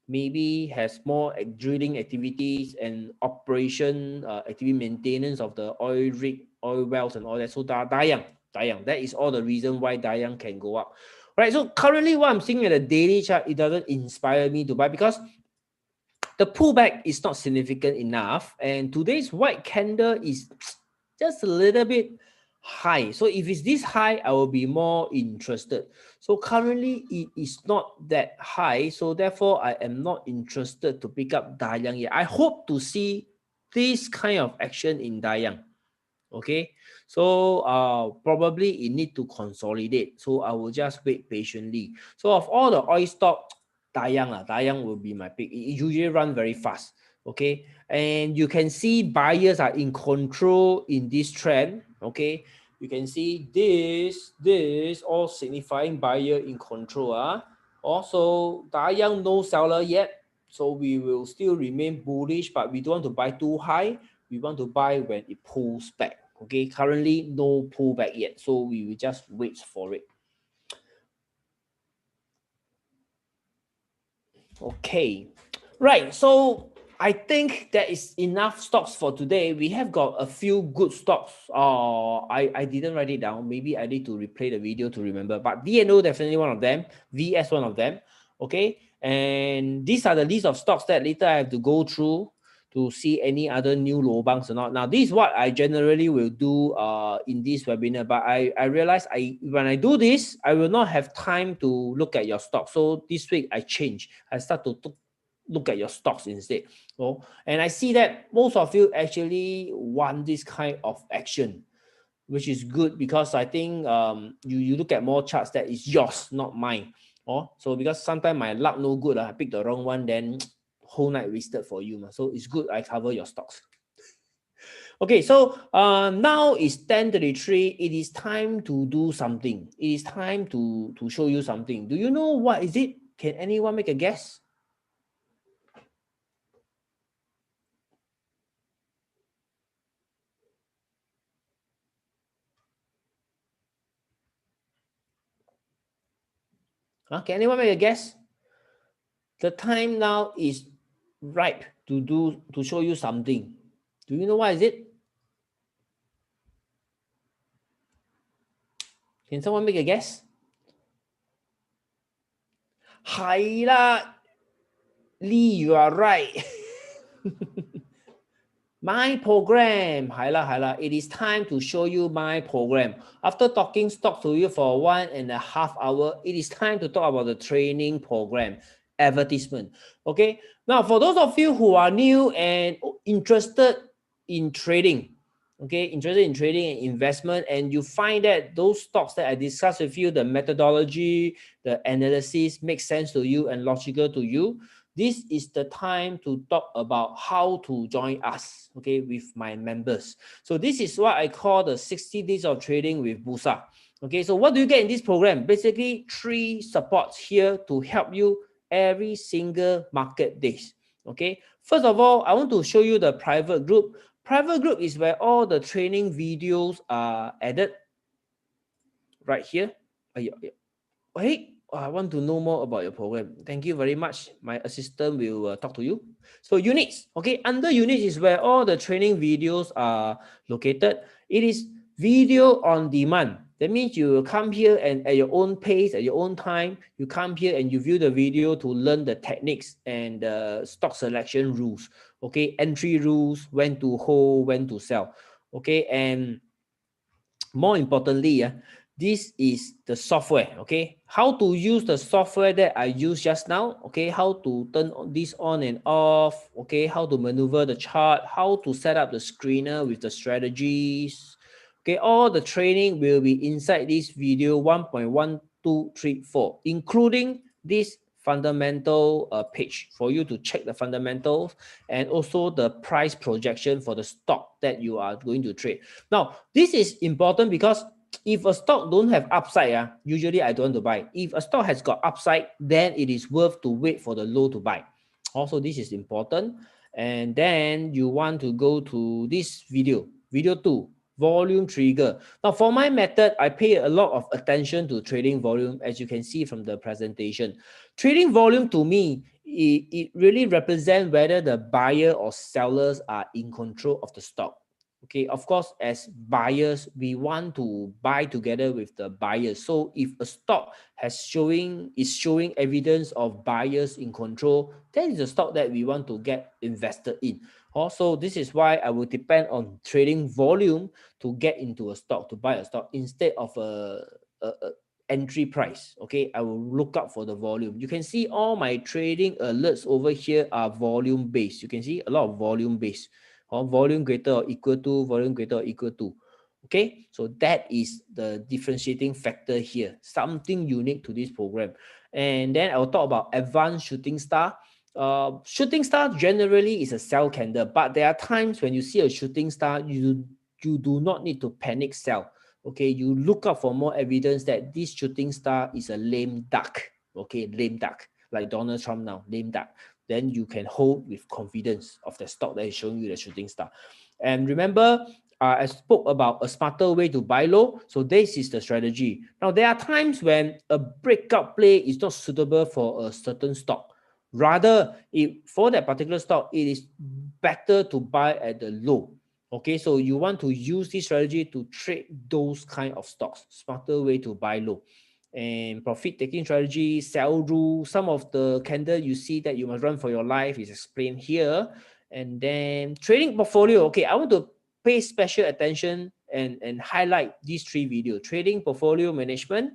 maybe has more drilling activities and operation activity maintenance of the oil rig, oil wells and all that. So Dayang, that is all the reason why Dayang can go up. Right, so currently what I'm seeing at the daily chart, it doesn't inspire me to buy because the pullback is not significant enough. And today's white candle is just a little bit high. So if it's this high, I will be more interested. So currently it is not that high. So therefore I am not interested to pick up Dayang yet. I hope to see this kind of action in Dayang. Okay, so probably it need to consolidate. So I will just wait patiently. So of all the oil stock, Dayang will be my pick. It usually run very fast. Okay, and you can see buyers are in control in this trend. Okay, you can see this all signifying buyer in control. Also, Dayang no seller yet, so we will still remain bullish, but we don't want to buy too high. We want to buy when it pulls back. Okay, currently no pullback yet, so we will just wait for it. Okay, right. So I think that is enough stocks for today. We have got a few good stocks. I didn't write it down. Maybe I need to replay the video to remember. But DNO definitely one of them. VS one of them. Okay. And these are the list of stocks that later I have to go through to see any other new lobangs or not. Now, this is what I generally will do in this webinar. But I realize when I do this, I will not have time to look at your stock. So this week I change. I start to look at your stocks instead. Oh, and I see that most of you actually want this kind of action, which is good because I think you look at more charts that is yours, not mine. Oh, so because sometimes my luck no good, I pick the wrong one, then whole night wasted for you. So it's good I cover your stocks. Okay, so now it's 10:33. It is time to do something. It is time to show you something. Do you know what is it? Can anyone make a guess? Can anyone make a guess? The time now is ripe to show you something. Do you know what is it? Can someone make a guess? 係啦 Lee, you are right. My program. 係啦 It is time to show you my program. After talking stock to you for 1.5 hours, it is time to talk about the training program. Advertisement. Okay. Now, for those of you who are new and interested in trading, okay, interested in trading and investment, and you find that those stocks that I discussed with you, the methodology, the analysis makes sense to you and logical to you, this is the time to talk about how to join us, okay, with my members. So this is what I call the 60 days of trading with Bursa. Okay, so what do you get in this program? Basically, 3 supports here to help you every single market days. Okay, first of all, I want to show you the private group. Private group is where all the training videos are added right here. Hey, I want to know more about your program. Thank you very much. My assistant will talk to you. So units, okay, under units is where all the training videos are located. It is video on demand. That means you come here and at your own pace, at your own time, you come here and you view the video to learn the techniques and the stock selection rules. Okay, entry rules, when to hold, when to sell. Okay, and more importantly, this is the software. Okay, how to use the software that I used just now. Okay, how to turn this on and off. Okay, how to maneuver the chart, how to set up the screener with the strategies. Okay, all the training will be inside this video 1.1234, including this fundamental page for you to check the fundamentals and also the price projection for the stock that you are going to trade. Now, this is important because if a stock don't have upside, usually I don't want to buy. If a stock has got upside, then it is worth to wait for the low to buy. Also, this is important. And then you want to go to this video 2, volume trigger. Now, for my method, I pay a lot of attention to trading volume, as you can see from the presentation. Trading volume to me, it really represents whether the buyer or sellers are in control of the stock. Okay, of course, as buyers, we want to buy together with the buyers. So if a stock is showing evidence of buyers in control, that is a stock that we want to get invested in. Also, this is why I will depend on trading volume to get into a stock, to buy a stock instead of a entry price. Okay, I will look up for the volume. You can see all my trading alerts over here are volume based. You can see a lot of volume based. Volume greater or equal to, volume greater or equal to. Okay, so that is the differentiating factor here, something unique to this program. And then I'll talk about advanced shooting star. Shooting star generally is a sell candle, but there are times when you see a shooting star, you do not need to panic sell. Okay, you look up for more evidence that this shooting star is a lame duck. Okay, lame duck, like Donald Trump now, lame duck. Then you can hold with confidence of the stock that is showing you the shooting star. And remember, I spoke about a smarter way to buy low. So this is the strategy. Now, there are times when a breakout play is not suitable for a certain stock. Rather, if for that particular stock, it is better to buy at the low. Okay, so you want to use this strategy to trade those kind of stocks. Smarter way to buy low. And profit taking strategy, sell rule, some of the candle you see that you must run for your life is explained here. And then trading portfolio. Okay, I want to pay special attention and highlight these three videos: trading portfolio management,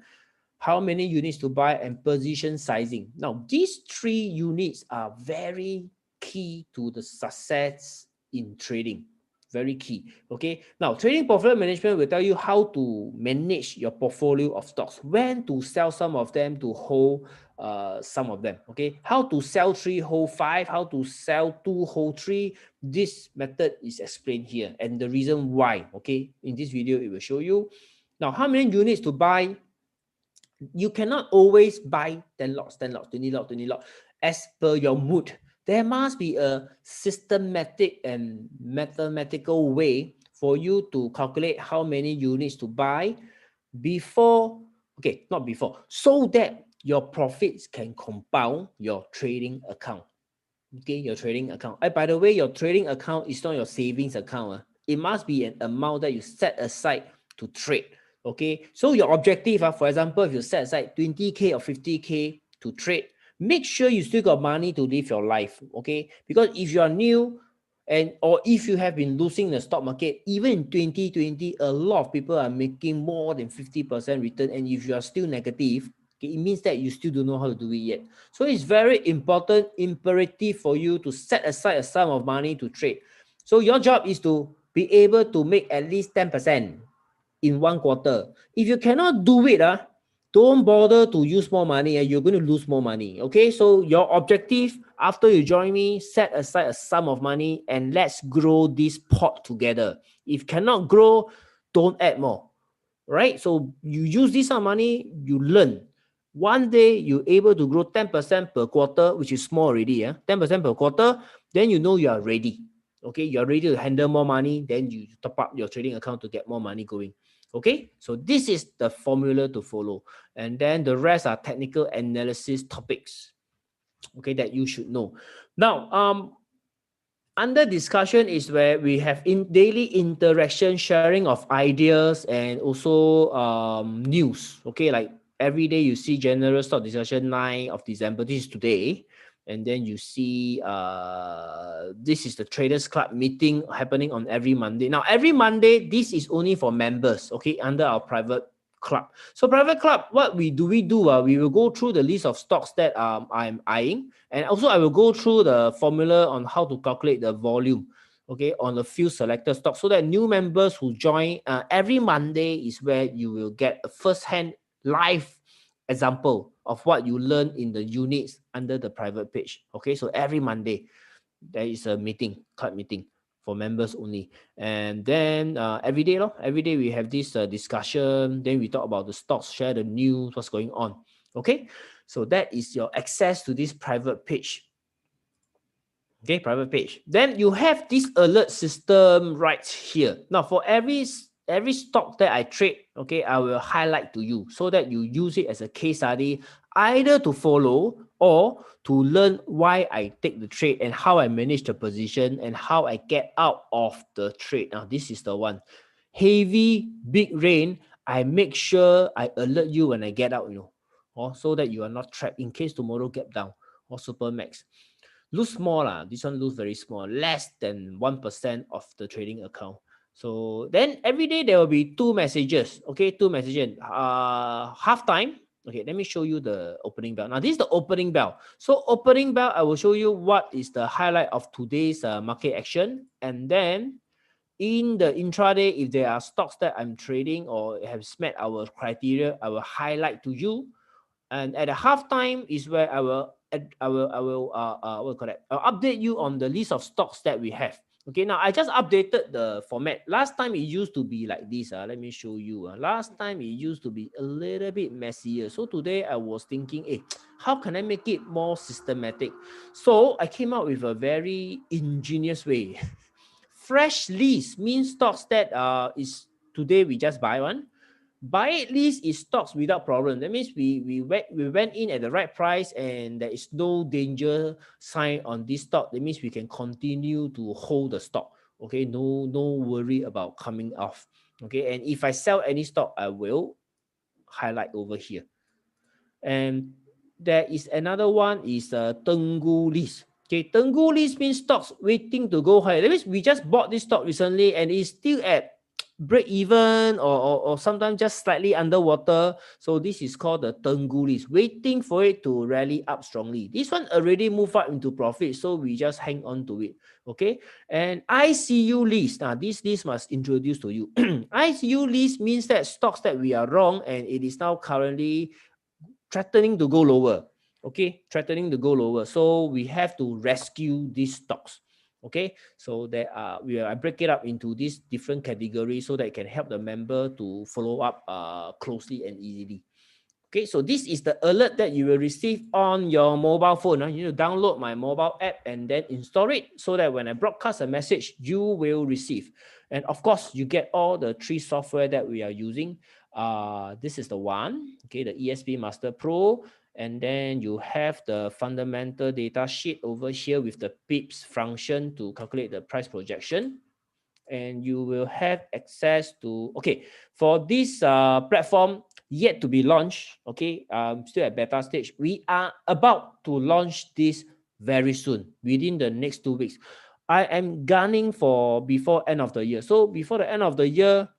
how many units to buy, and position sizing. Now, these three units are very key to the success in trading. Very key. Okay. Now, trading portfolio management will tell you how to manage your portfolio of stocks, when to sell some of them to hold some of them. Okay. How to sell 3, hold 5, how to sell 2, hold 3. This method is explained here and the reason why. Okay. In this video, it will show you. Now, how many units to buy? You cannot always buy 10 lots, 10 lots, 20 lots, 20 lots as per your mood. There must be a systematic and mathematical way for you to calculate how many units to buy before, okay, not before, so that your profits can compound your trading account. Okay, your trading account. By the way, your trading account is not your savings account. It must be an amount that you set aside to trade. Okay, so your objective, for example, if you set aside 20K or 50K to trade, make sure you still got money to live your life. Okay, because if you are new or if you have been losing the stock market, even in 2020, a lot of people are making more than 50% return. And if you are still negative, okay, it means that you still don't know how to do it yet. So it's very important, imperative for you to set aside a sum of money to trade. So your job is to be able to make at least 10% in one quarter. If you cannot do it, don't bother to use more money. You're going to lose more money. Okay, so your objective after you join me, set aside a sum of money and let's grow this pot together. If cannot grow, don't add more. Right? So you use this sum of money, you learn. One day you're able to grow 10% per quarter, which is small already. 10% per quarter, then you know you are ready. Okay, you're ready to handle more money, then you top up your trading account to get more money going. Okay, so this is the formula to follow. And then the rest are technical analysis topics, okay, that you should know. Now, under discussion is where we have daily interaction, sharing of ideas, and also news. Okay, like every day you see general stock discussion 9 of December. This is today. And then you see this is the Traders Club meeting happening on every Monday. Now, every Monday, this is only for members, okay, under our private club. So private club, what we do? We will go through the list of stocks that I'm eyeing. And also I will go through the formula on how to calculate the volume, okay, on a few selected stocks, so that new members who join every Monday is where you will get a first-hand live example of what you learn in the units under the private page. Okay, so every Monday there is a meeting, club meeting for members only. And then every day we have this discussion. Then we talk about the stocks, share the news, what's going on. Okay, so that is your access to this private page. Okay, private page. Then you have this alert system right here. Now, for every stock that I trade, okay, I will highlight to you so that you use it as a case study, either to follow or to learn why I take the trade and how I manage the position and how I get out of the trade. Now, this is the one. Heavy, big rain, I make sure I alert you when I get out, so that you are not trapped in case tomorrow get down. Or Supermax. Lose small, this one lose very small, less than 1% of the trading account. So then every day there will be 2 messages. Okay, 2 messages. Half time. Okay, let me show you the opening bell. Now, this is the opening bell. So opening bell, I will show you what is the highlight of today's market action. And then in the intraday, if there are stocks that I'm trading or have met our criteria, I will highlight to you. And at the halftime is where I will I'll update you on the list of stocks that we have. Okay, now I just updated the format. Last time it used to be like this. Let me show you. Last time it used to be a little bit messier. So today I was thinking, how can I make it more systematic? So I came up with a very ingenious way. Fresh list means stocks that is today we just buy one. Buy it list is stocks without problem. That means we went in at the right price and there is no danger sign on this stock. That means we can continue to hold the stock. Okay, no worry about coming off. Okay, and if I sell any stock, I will highlight over here. And there is another one is Tenggu list. Okay, Tenggu list means stocks waiting to go higher. That means we just bought this stock recently and it's still at break even or sometimes just slightly underwater. So this is called the Tenggu list, waiting for it to rally up strongly. This one already moved up into profit, so we just hang on to it. Okay, and ICU list. Now this list must introduce to you. ICU list means that stocks that we are wrong and it is now currently threatening to go lower. Okay, threatening to go lower. So we have to rescue these stocks. Okay, so there are I break it up into these different categories so that it can help the member to follow up closely and easily. Okay, so this is the alert that you will receive on your mobile phone. You need to download my mobile app and then install it so that when I broadcast a message, you will receive. And of course, you get all the 3 software that we are using. This is the one, okay, the ESP Master Pro. And then you have the fundamental data sheet over here with the pips function to calculate the price projection. And you will have access to, okay, for this platform yet to be launched, okay, still at beta stage. We are about to launch this very soon, within the next 2 weeks. I am gunning for before end of the year. So before the end of the year,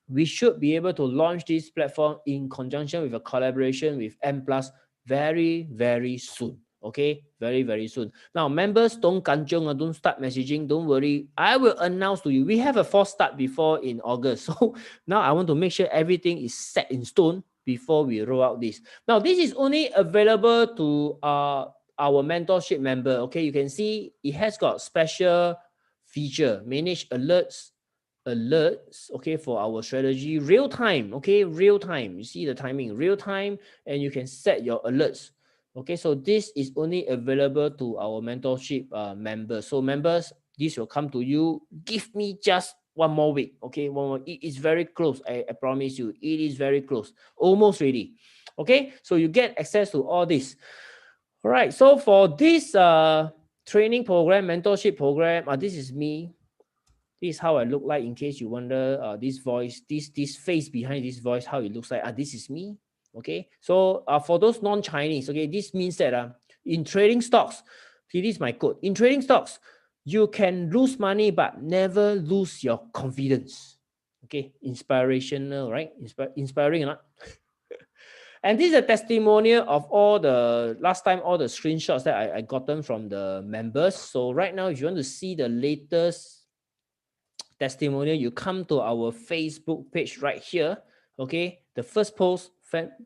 we should be able to launch this platform in conjunction with a collaboration with M Plus very, very soon. Okay, very, very soon. Now, members, don't kanchong, don't start messaging. Don't worry. I will announce to you. We have a false start before in August. So now I want to make sure everything is set in stone before we roll out this. Now, this is only available to our mentorship member. Okay, you can see it has got special feature, manage alerts, okay, for our strategy, real time. Okay, real time, you see the timing, real time, and you can set your alerts. Okay, so this is only available to our mentorship members. So members, this will come to you. Give me just 1 more week. Okay, 1 more. It is very close. I promise you, it is very close, almost ready. Okay, so you get access to all this. All right, so for this training program, mentorship program, this is me. This is how I look like, in case you wonder, this voice, this face behind this voice, how it looks like. This is me. Okay, so for those non-Chinese, okay, this means that in trading stocks, okay, this is my code. In trading stocks, you can lose money but never lose your confidence. Okay, inspirational, right? Inspiring or not? And this is a testimonial of all the last time, all the screenshots that I gotten from the members. So right now, if you want to see the latest testimonial, you come to our Facebook page right here. Okay, the first post,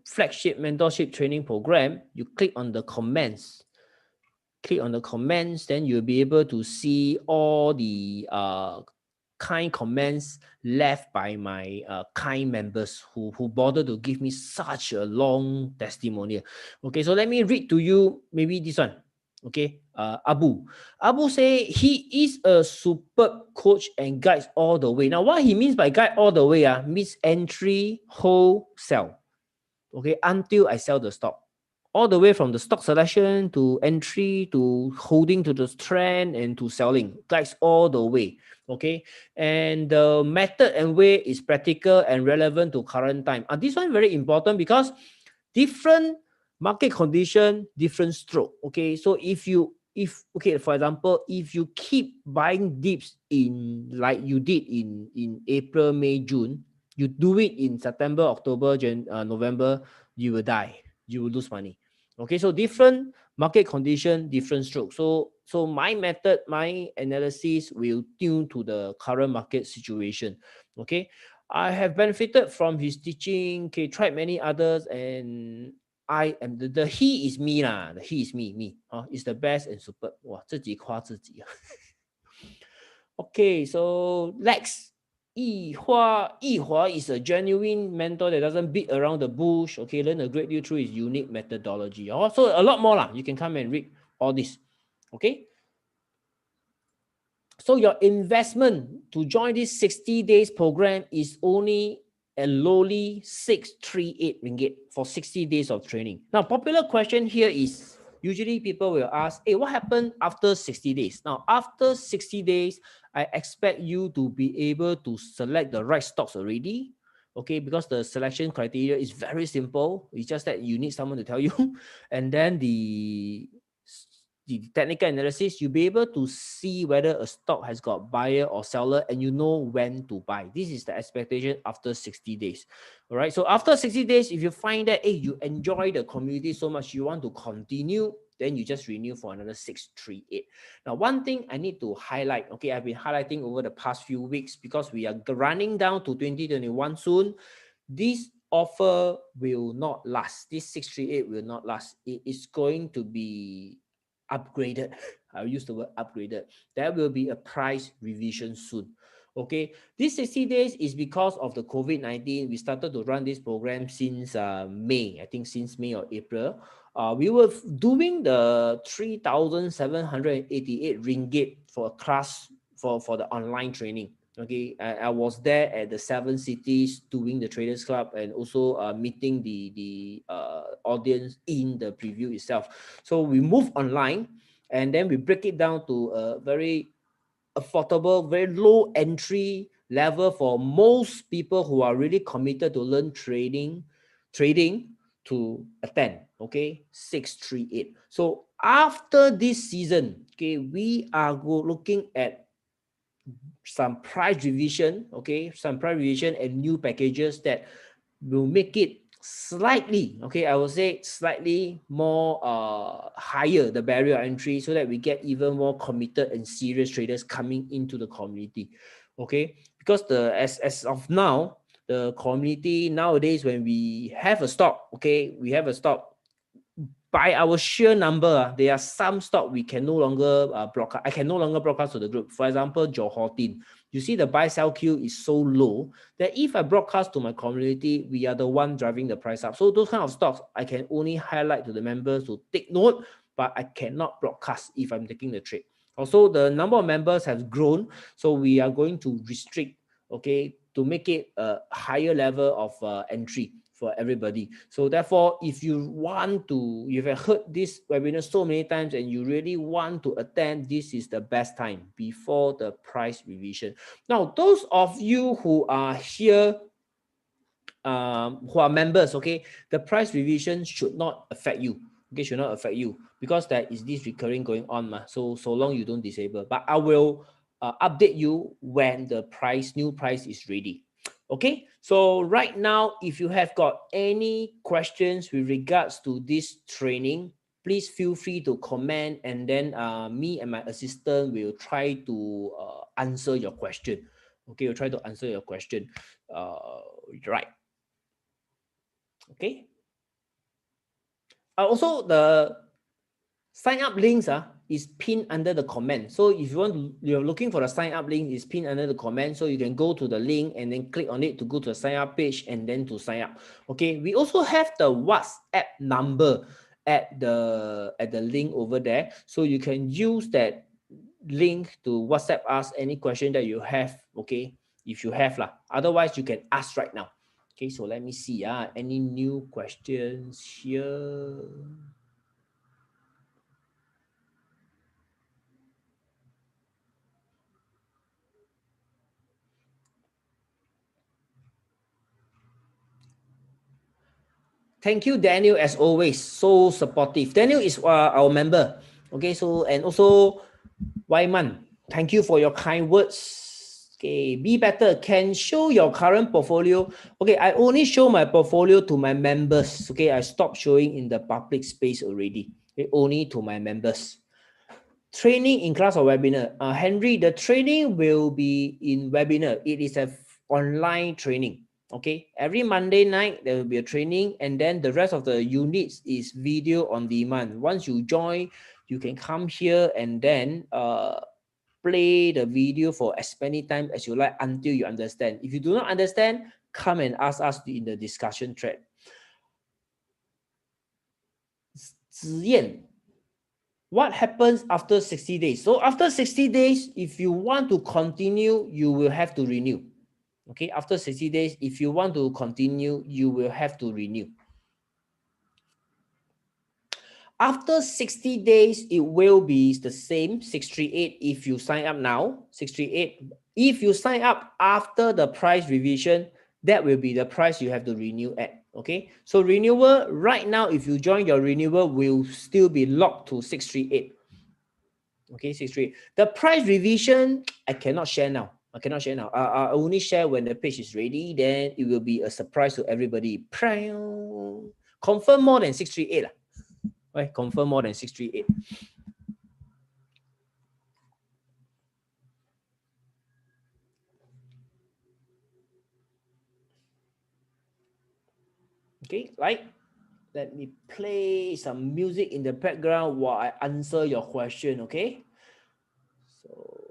flagship mentorship training program. You click on the comments. Click on the comments, then you'll be able to see all the kind comments left by my kind members who bothered to give me such a long testimonial. Okay, so let me read to you maybe this one. Okay, Abu say he is a superb coach and guides all the way. Now, what he means by guide all the way means entry, hold, sell. Okay, until I sell the stock, all the way from the stock selection to entry to holding to the trend and to selling, guides all the way. Okay, and the method and way is practical and relevant to current time. This one very important because different market condition, different stroke. Okay, so okay, for example, if you keep buying dips in like you did in April, May, June, you do it in September, October, November, you will die. You will lose money. Okay, so different market condition, different stroke. So my method, my analysis will tune to the current market situation. Okay, I have benefited from his teaching. Okay, tried many others, and I am the he is me lah. The he is me. Is the best and super. 哇，自己夸自己。Okay, so Lex Yihua is a genuine mentor that doesn't beat around the bush. Okay, learn a great deal through his unique methodology. So a lot more lah. You can come and read all this. Okay. So your investment to join this 60 days program is only a lowly 638 ringgit for 60 days of training. Now, popular question here is, usually people will ask, hey, what happened after 60 days? Now, after 60 days, I expect you to be able to select the right stocks already. Okay, because the selection criteria is very simple. It's just that you need someone to tell you. And then the technical analysis, you'll be able to see whether a stock has got buyer or seller, and you know when to buy. This is the expectation after 60 days. All right. So after 60 days, if you find that, hey, you enjoy the community so much, you want to continue, then you just renew for another 638. Now, one thing I need to highlight, okay, I've been highlighting over the past few weeks because we are running down to 2021 soon. This offer will not last. This 638 will not last. It is going to be upgraded. I'll use the word upgraded. There will be a price revision soon. Okay, this 60 days is because of the COVID-19. We started to run this program since May, I think since May or April. We were doing the 3,788 ringgit for a class for the online training. Okay, I was there at the 7 cities doing the Traders Club and also meeting the audience in the preview itself. So we move online and then we break it down to a very affordable, very low entry level for most people who are really committed to learn trading to attend. Okay, 638. So after this season, okay, we are looking at some price revision, okay, some price revision and new packages that will make it slightly, okay, I will say slightly more higher the barrier entry, so that we get even more committed and serious traders coming into the community. Okay, because as of now, the community nowadays, when we have a stock, okay, we have a stock, by our sheer number, there are some stock we can no longer broadcast. I can no longer broadcast to the group. For example, Horton. You see the buy sell queue is so low that if I broadcast to my community, we are the one driving the price up. So those kind of stocks, I can only highlight to the members to take note, but I cannot broadcast if I'm taking the trade. Also, the number of members has grown, so we are going to restrict, okay, to make it a higher level of entry for everybody. So therefore, if you want to, you've heard this webinar so many times and you really want to attend, this is the best time before the price revision. Now, those of you who are here, who are members, okay, the price revision should not affect you. Okay, should not affect you because there is this recurring going on. So long you don't disable. But I will update you when the new price is ready. Okay, so right now, if you have got any questions with regards to this training, please feel free to comment, and then me and my assistant will try to answer your question. Okay, we'll try to answer your question. Right. Okay. Also, the sign up links is pinned under the comment. So if you're looking for the sign up link, is pinned under the comment. So you can go to the link and then click on it to go to the sign up page and then to sign up. Okay. We also have the WhatsApp number at the link over there. So you can use that link to WhatsApp us any question that you have. Okay. If you have lah. Otherwise, you can ask right now. Okay. So let me see. Any new questions here? Thank you, Daniel, as always. So supportive. Daniel is our member. Okay, so and also Wegmans, thank you for your kind words. Okay, be better. Can show your current portfolio. Okay, I only show my portfolio to my members. Okay, I stopped showing in the public space already. Okay, only to my members. Training in class or webinar. Henry, the training will be in webinar. It is an online training. Okay, every Monday night there will be a training, and then the rest of the units is video on demand. Once you join, you can come here and then play the video for as many times as you like until you understand. If you do not understand, come and ask us in the discussion thread. Ziyan, what happens after 60 days? So after 60 days, if you want to continue, you will have to renew. Okay, after 60 days, if you want to continue, you will have to renew. After 60 days, it will be the same 638 if you sign up now, 638. If you sign up after the price revision, that will be the price you have to renew at. Okay, so renewal right now, if you join, your renewal will still be locked to 638. Okay, 638. The price revision, I cannot share now. I cannot share now. I only share when the page is ready. Then it will be a surprise to everybody. Confirm more than 638. Right? Confirm more than 638. Okay, right? Let me play some music in the background while I answer your question, okay? So,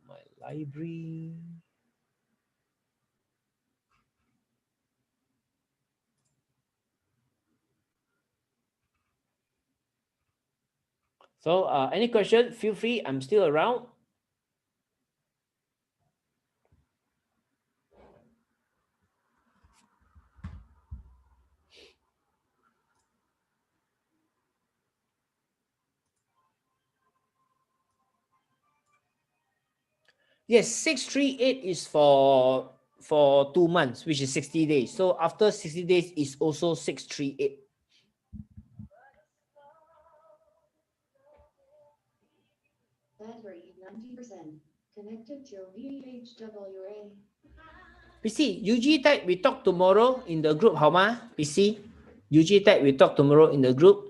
my library. So, any question, feel free. I'm still around. Yes, 638 is for 2 months, which is 60 days. So after 60 days is also 638. Battery 90%. Connected to VHWA. PC, UG Tech, we talk tomorrow in the group, 好吗 PC? UG Tech, we talk tomorrow in the group.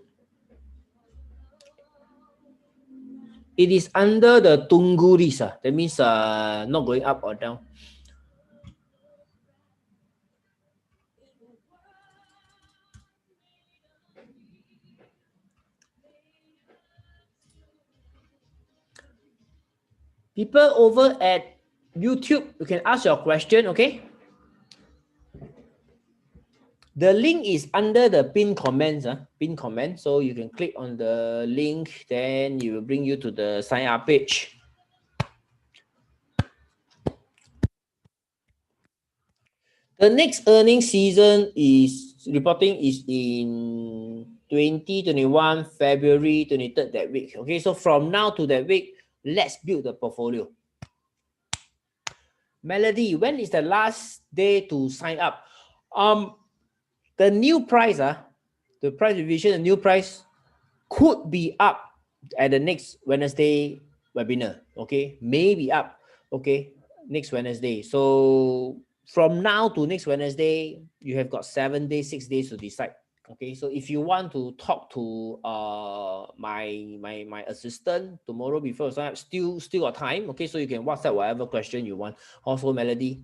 It is under the tunggu list. That means not going up or down. People over at YouTube, you can ask your question, okay? The link is under the pinned comments, pinned comment. So you can click on the link, then it will bring you to the sign up page. The next earnings season is reporting is in 2021, February 23rd, that week. Okay, so from now to that week, let's build the portfolio. Melody, when is the last day to sign up? The new price, the price revision, the new price could be up at the next Wednesday webinar. Okay, maybe up. Okay, next Wednesday. So from now to next Wednesday, you have got 7 days, 6 days to decide. Okay, so if you want to talk to my assistant tomorrow before you sign up, still got time. Okay, so you can WhatsApp whatever question you want. Also, Melody.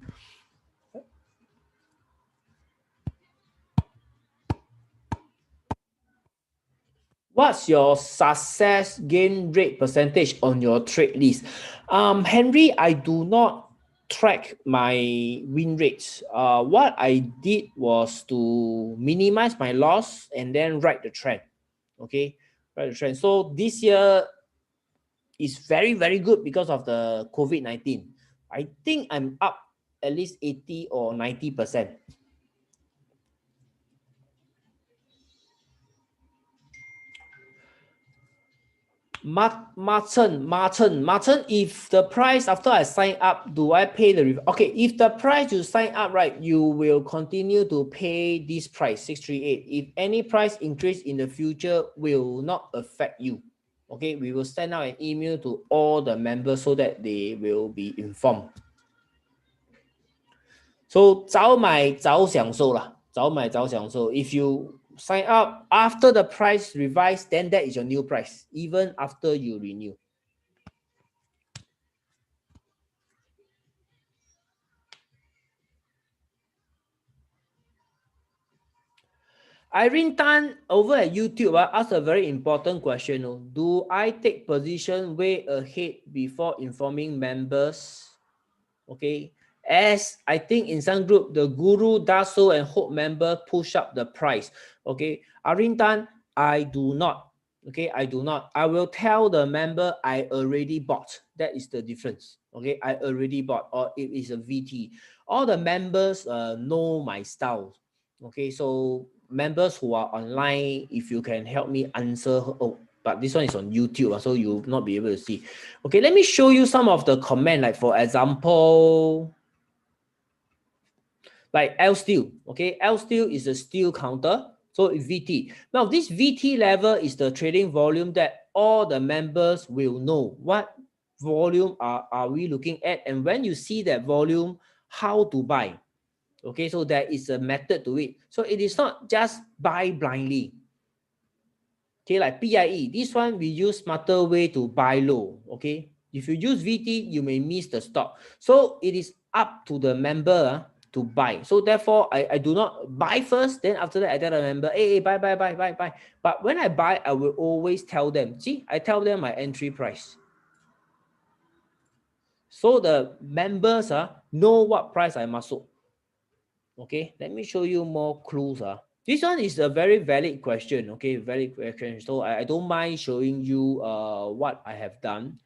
What's your success gain rate percentage on your trade list? Henry, I do not track my win rates. What I did was to minimize my loss and then write the trend. Okay, write the trend. So this year is very, very good because of the COVID-19. I think I'm up at least 80 or 90%. Martin, if the price after I sign up, do I pay the okay, if the price you sign up, right, you will continue to pay this price 638. If any price increase in the future will not affect you. Okay, we will send out an email to all the members so that they will be informed. So 早买早享受啦，早买早享受。If you sign up after the price revised, then that is your new price, even after you renew. Irene Tan over at YouTube asked a very important question. Do I take position way ahead before informing members? Okay. As I think in some group, the Guru, Daso, and Hope member push up the price. Okay. Irene Tan, I do not. Okay, I do not. I will tell the member I already bought. That is the difference. Okay, I already bought, or it is a VT. All the members know my style. Okay, so members who are online, if you can help me answer. Oh, but this one is on YouTube, so you'll not be able to see. Okay, let me show you some of the comment. Like for example, like L steel. Okay, L steel is a steel counter. So VT. Now this VT level is the trading volume that all the members will know. What volume are we looking at? And when you see that volume, how to buy. Okay, so there is a method to it. So it is not just buy blindly. Okay, like PIE, this one we use smarter way to buy low. Okay, if you use VT, you may miss the stock. So it is up to the member to buy. So therefore, I do not buy first. Then after that, I tell the member, hey, buy. But when I buy, I will always tell them. See, I tell them my entry price. So the members know what price I must sold. Okay, let me show you more clues. This one is a very valid question. Okay, valid question. So I don't mind showing you what I have done.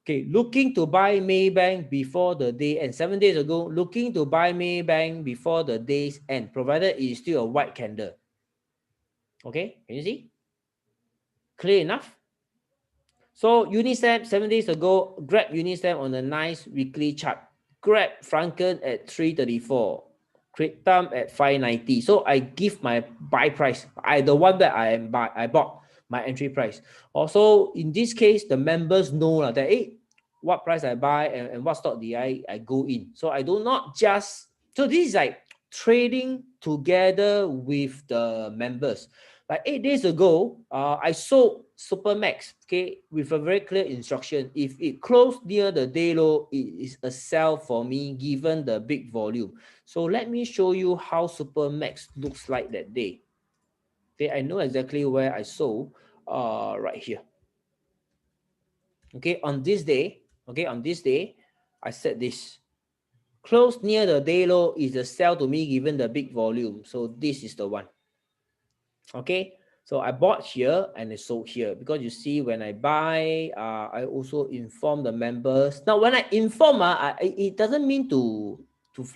Okay, looking to buy Maybank before the day end. 7 days ago, looking to buy Maybank before the day's end, provided it is still a white candle. Okay, can you see? Clear enough? So Unisem 7 days ago, grab Unisem on a nice weekly chart. Grab Franken at 334. Kratom at 590. So I give my buy price. The one that I bought my entry price. Also, in this case, the members know that what price I buy and what stock did I go in. So I do not just, so this is like trading together with the members. Like 8 days ago, I sold Supermax, okay, with a very clear instruction. If it closed near the day low, it is a sell for me given the big volume. So let me show you how Supermax looks like that day. Okay, I know exactly where I sold, right here. Okay, on this day, I said this. Close near the day low is a sell to me given the big volume. So this is the one. Okay, so I bought here and I sold here because you see when I buy, I also inform the members. Now when I inform, it doesn't mean to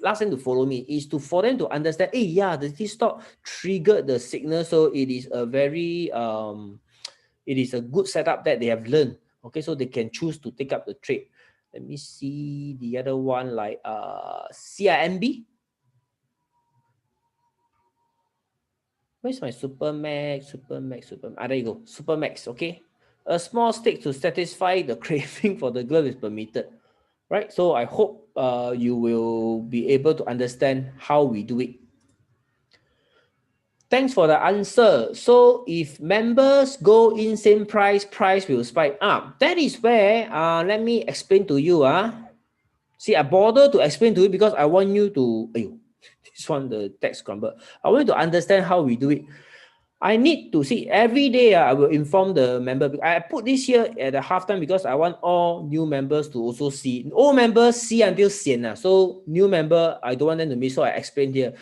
ask them to follow me. It's for them to understand. Hey, yeah, this stock triggered the signal, so it is a very it is a good setup that they have learned. Okay, so they can choose to take up the trade. Let me see the other one, like CIMB. Where's my Supermax? There you go. Supermax, okay? A small stake to satisfy the craving for the glove is permitted. Right? So I hope you will be able to understand how we do it. Thanks for the answer. So if members go in same price will spike up. That is where, let me explain to you. See, I bother to explain to you because I want you to, this one, the text crumble. I want you to understand how we do it. I need to see every day. I will inform the member. I put this here at the halftime because I want all new members to also see. Old members see until sian. So new member, I don't want them to miss. So I explain here.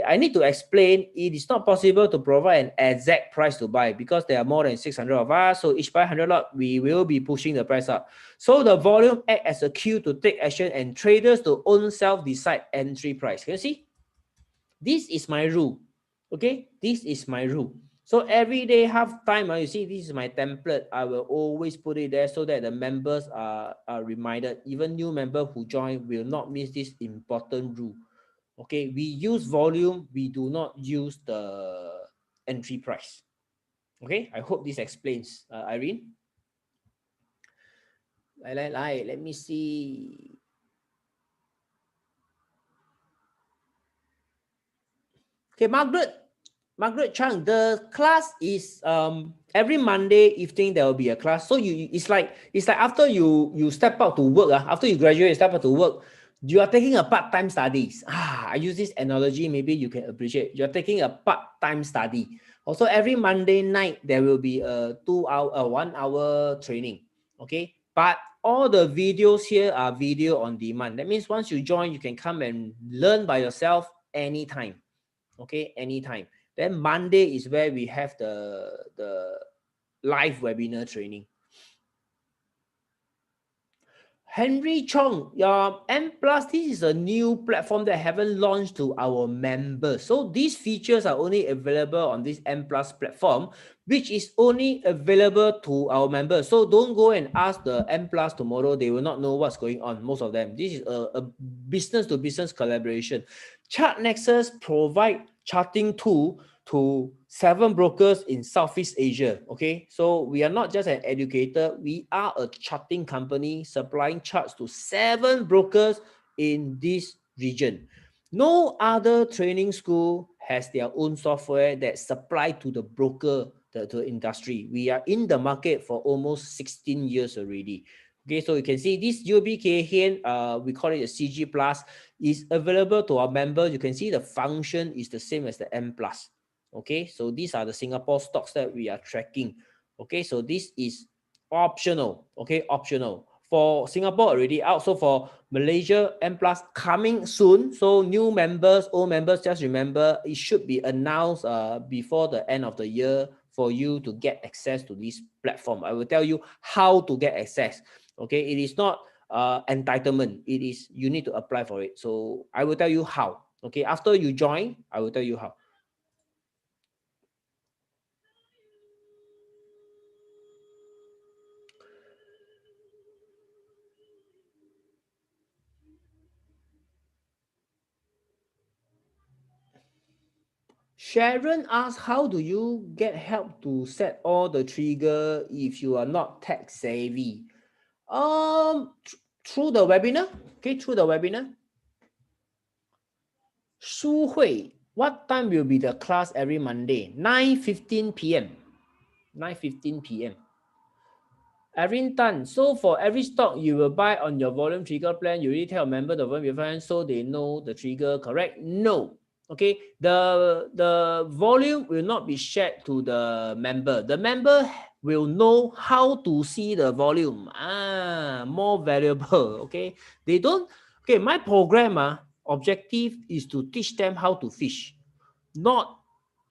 I need to explain it is not possible to provide an exact price to buy because there are more than 600 of us. So each buy 100 lot, we will be pushing the price up. So the volume act as a cue to take action and traders to own self decide entry price. Can you see? This is my rule. Okay, this is my rule. So every day, half time, you see, this is my template. I will always put it there so that the members are reminded. Even new member who join will not miss this important rule. Okay, we use volume. We do not use the entry price. Okay, I hope this explains, Irene. Let me see. Okay, Margaret Chang, the class is every Monday evening there will be a class. So it's like after you step out to work, after you graduate, step out to work, you are taking a part-time studies. I use this analogy, maybe you can appreciate. You're taking a part-time study. Also, every Monday night there will be a 1 hour training. Okay, but all the videos here are video on demand. That means once you join, you can come and learn by yourself anytime. Okay, anytime. Then Monday is where we have the live webinar training. Henry Chong, M Plus, this is a new platform that haven't launched to our members. So these features are only available on this M Plus platform, which is only available to our members. So don't go and ask the M Plus tomorrow. They will not know what's going on, most of them. This is a business-to-business collaboration. Chart Nexus provide charting tool to 7 brokers in Southeast Asia. Okay, so we are not just an educator, we are a charting company supplying charts to 7 brokers in this region. No other training school has their own software that supply to the broker, the industry. We are in the market for almost 16 years already. Okay, so you can see this UBK here, we call it a CG Plus, is available to our members. You can see the function is the same as the M Plus. Okay, so these are the Singapore stocks that we are tracking. Okay, so this is optional. Okay, optional. For Singapore already out. So for Malaysia, M Plus coming soon. So new members, old members, just remember it should be announced before the end of the year for you to get access to this platform. I will tell you how to get access. Okay, it is not entitlement. It is you need to apply for it. So I will tell you how. Okay, after you join, I will tell you how. Sharon asks, how do you get help to set all the trigger if you are not tech savvy? Through the webinar. Okay, through the webinar. Su Hui, what time will be the class every Monday? 9:15 p.m. 9:15 p.m. Erin Tan, so for every stock you will buy on your volume trigger plan, you already tell a member the volume plan so they know the trigger, correct? No. Okay, the volume will not be shared to the member. The member will know how to see the volume. More valuable. Okay, they don't. Okay, my program objective is to teach them how to fish, not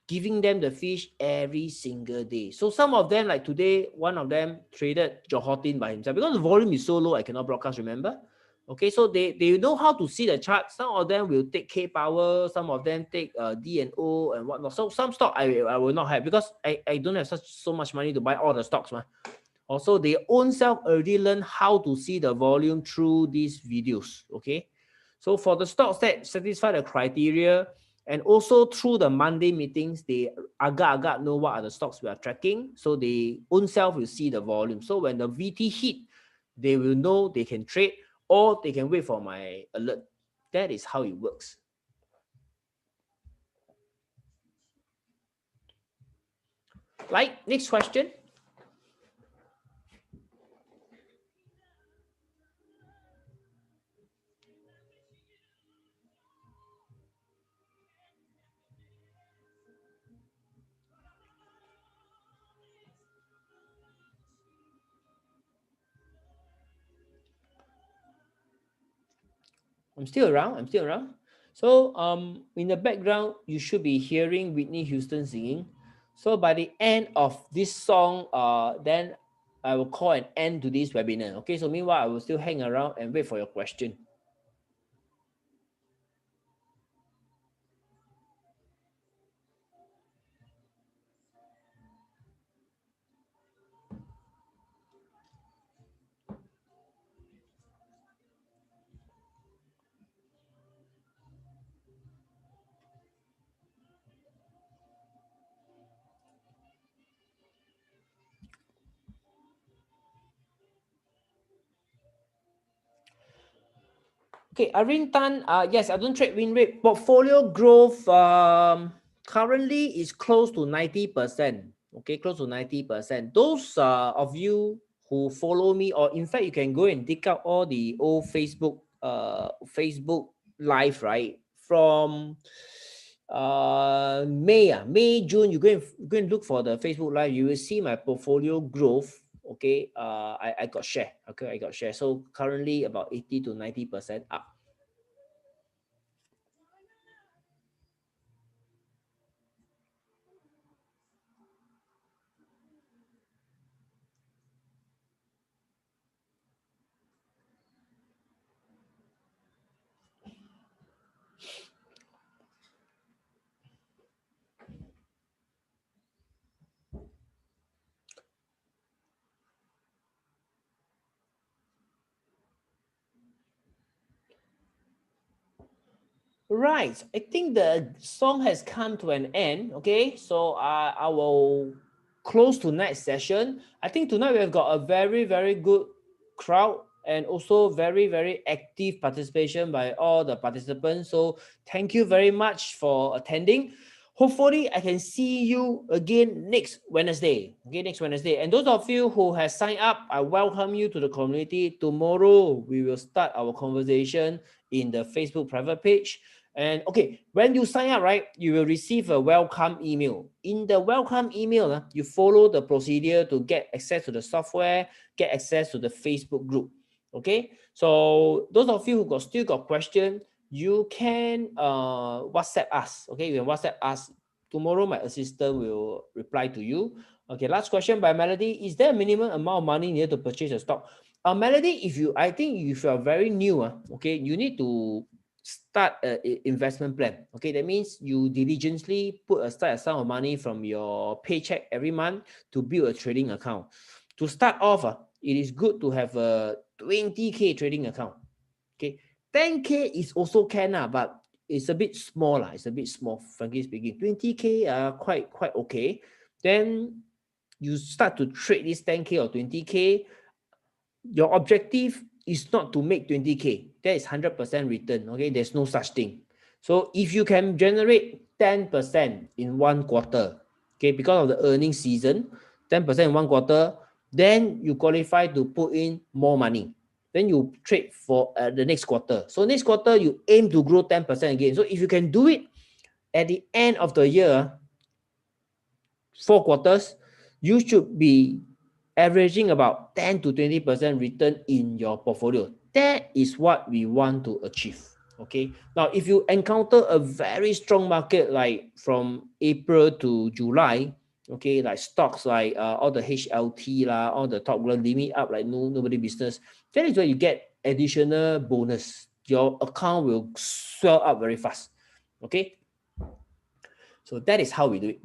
giving them the fish every single day. So some of them, like today, one of them traded Horton by himself because the volume is so low, I cannot broadcast, remember? Okay, so they know how to see the chart. Some of them will take K power, some of them take D and O and whatnot. So some stock I will not have because I don't have so much money to buy all the stocks. Also, they own self already learn how to see the volume through these videos. Okay, so for the stocks that satisfy the criteria, and also through the Monday meetings, they agak know what are the stocks we are tracking. So they own self will see the volume. So when the VT hit, they will know they can trade or they can wait for my alert. That is how it works. Right, next question. I'm still around. So in the background, you should be hearing Whitney Houston singing. So by the end of this song, then I will call an end to this webinar. Okay, so meanwhile, I will still hang around and wait for your question. Okay, Arin Tan, yes, I don't trade win rate. Portfolio growth currently is close to 90%. Okay, close to 90%. Those of you who follow me, or in fact, you can go and dig out all the old Facebook live, right? From May, June, you go and look for the Facebook live, you will see my portfolio growth. Okay, I got share. Okay, I got share. So currently about 80 to 90% up. Right. I think the song has come to an end. Okay. So I will close tonight's session. I think tonight we have got a very, very good crowd and also very, very active participation by all the participants. So thank you very much for attending. Hopefully, I can see you again next Wednesday. Okay, next Wednesday. And those of you who have signed up, I welcome you to the community. Tomorrow, we will start our conversation in the Facebook private page. And okay, when you sign up, right, you will receive a welcome email. In the welcome email, you follow the procedure to get access to the software, get access to the Facebook group. Okay, so those of you who still got question, you can WhatsApp us. Okay, you can WhatsApp us. Tomorrow, my assistant will reply to you. Okay, last question by Melody. Is there a minimum amount of money needed to purchase a stock? Melody, I think if you are very new, okay, you need to start an investment plan. Okay, that means you diligently put aside a sum of money from your paycheck every month to build a trading account. To start off, it is good to have a 20K trading account. Okay, 10K is also can, but it's a bit small. It's a bit small, frankly speaking. 20K are quite okay. Then you start to trade this 10K or 20K. Your objective is not to make 20K. That is 100% return. Okay, there's no such thing. So if you can generate 10% in one quarter, okay, because of the earning season, 10% in one quarter, then you qualify to put in more money. Then you trade for the next quarter. So next quarter, you aim to grow 10% again. So if you can do it at the end of the year, 4 quarters, you should be averaging about 10 to 20% return in your portfolio. That is what we want to achieve. Okay. Now, if you encounter a very strong market like from April to July, okay, like stocks like all the HLT lah, all the top run limit up like nobody business, that is where you get additional bonus. Your account will swell up very fast. Okay. So that is how we do it.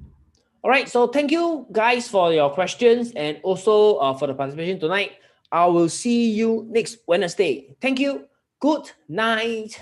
All right, so thank you guys for your questions and also for the participation tonight. I will see you next Wednesday. Thank you. Good night.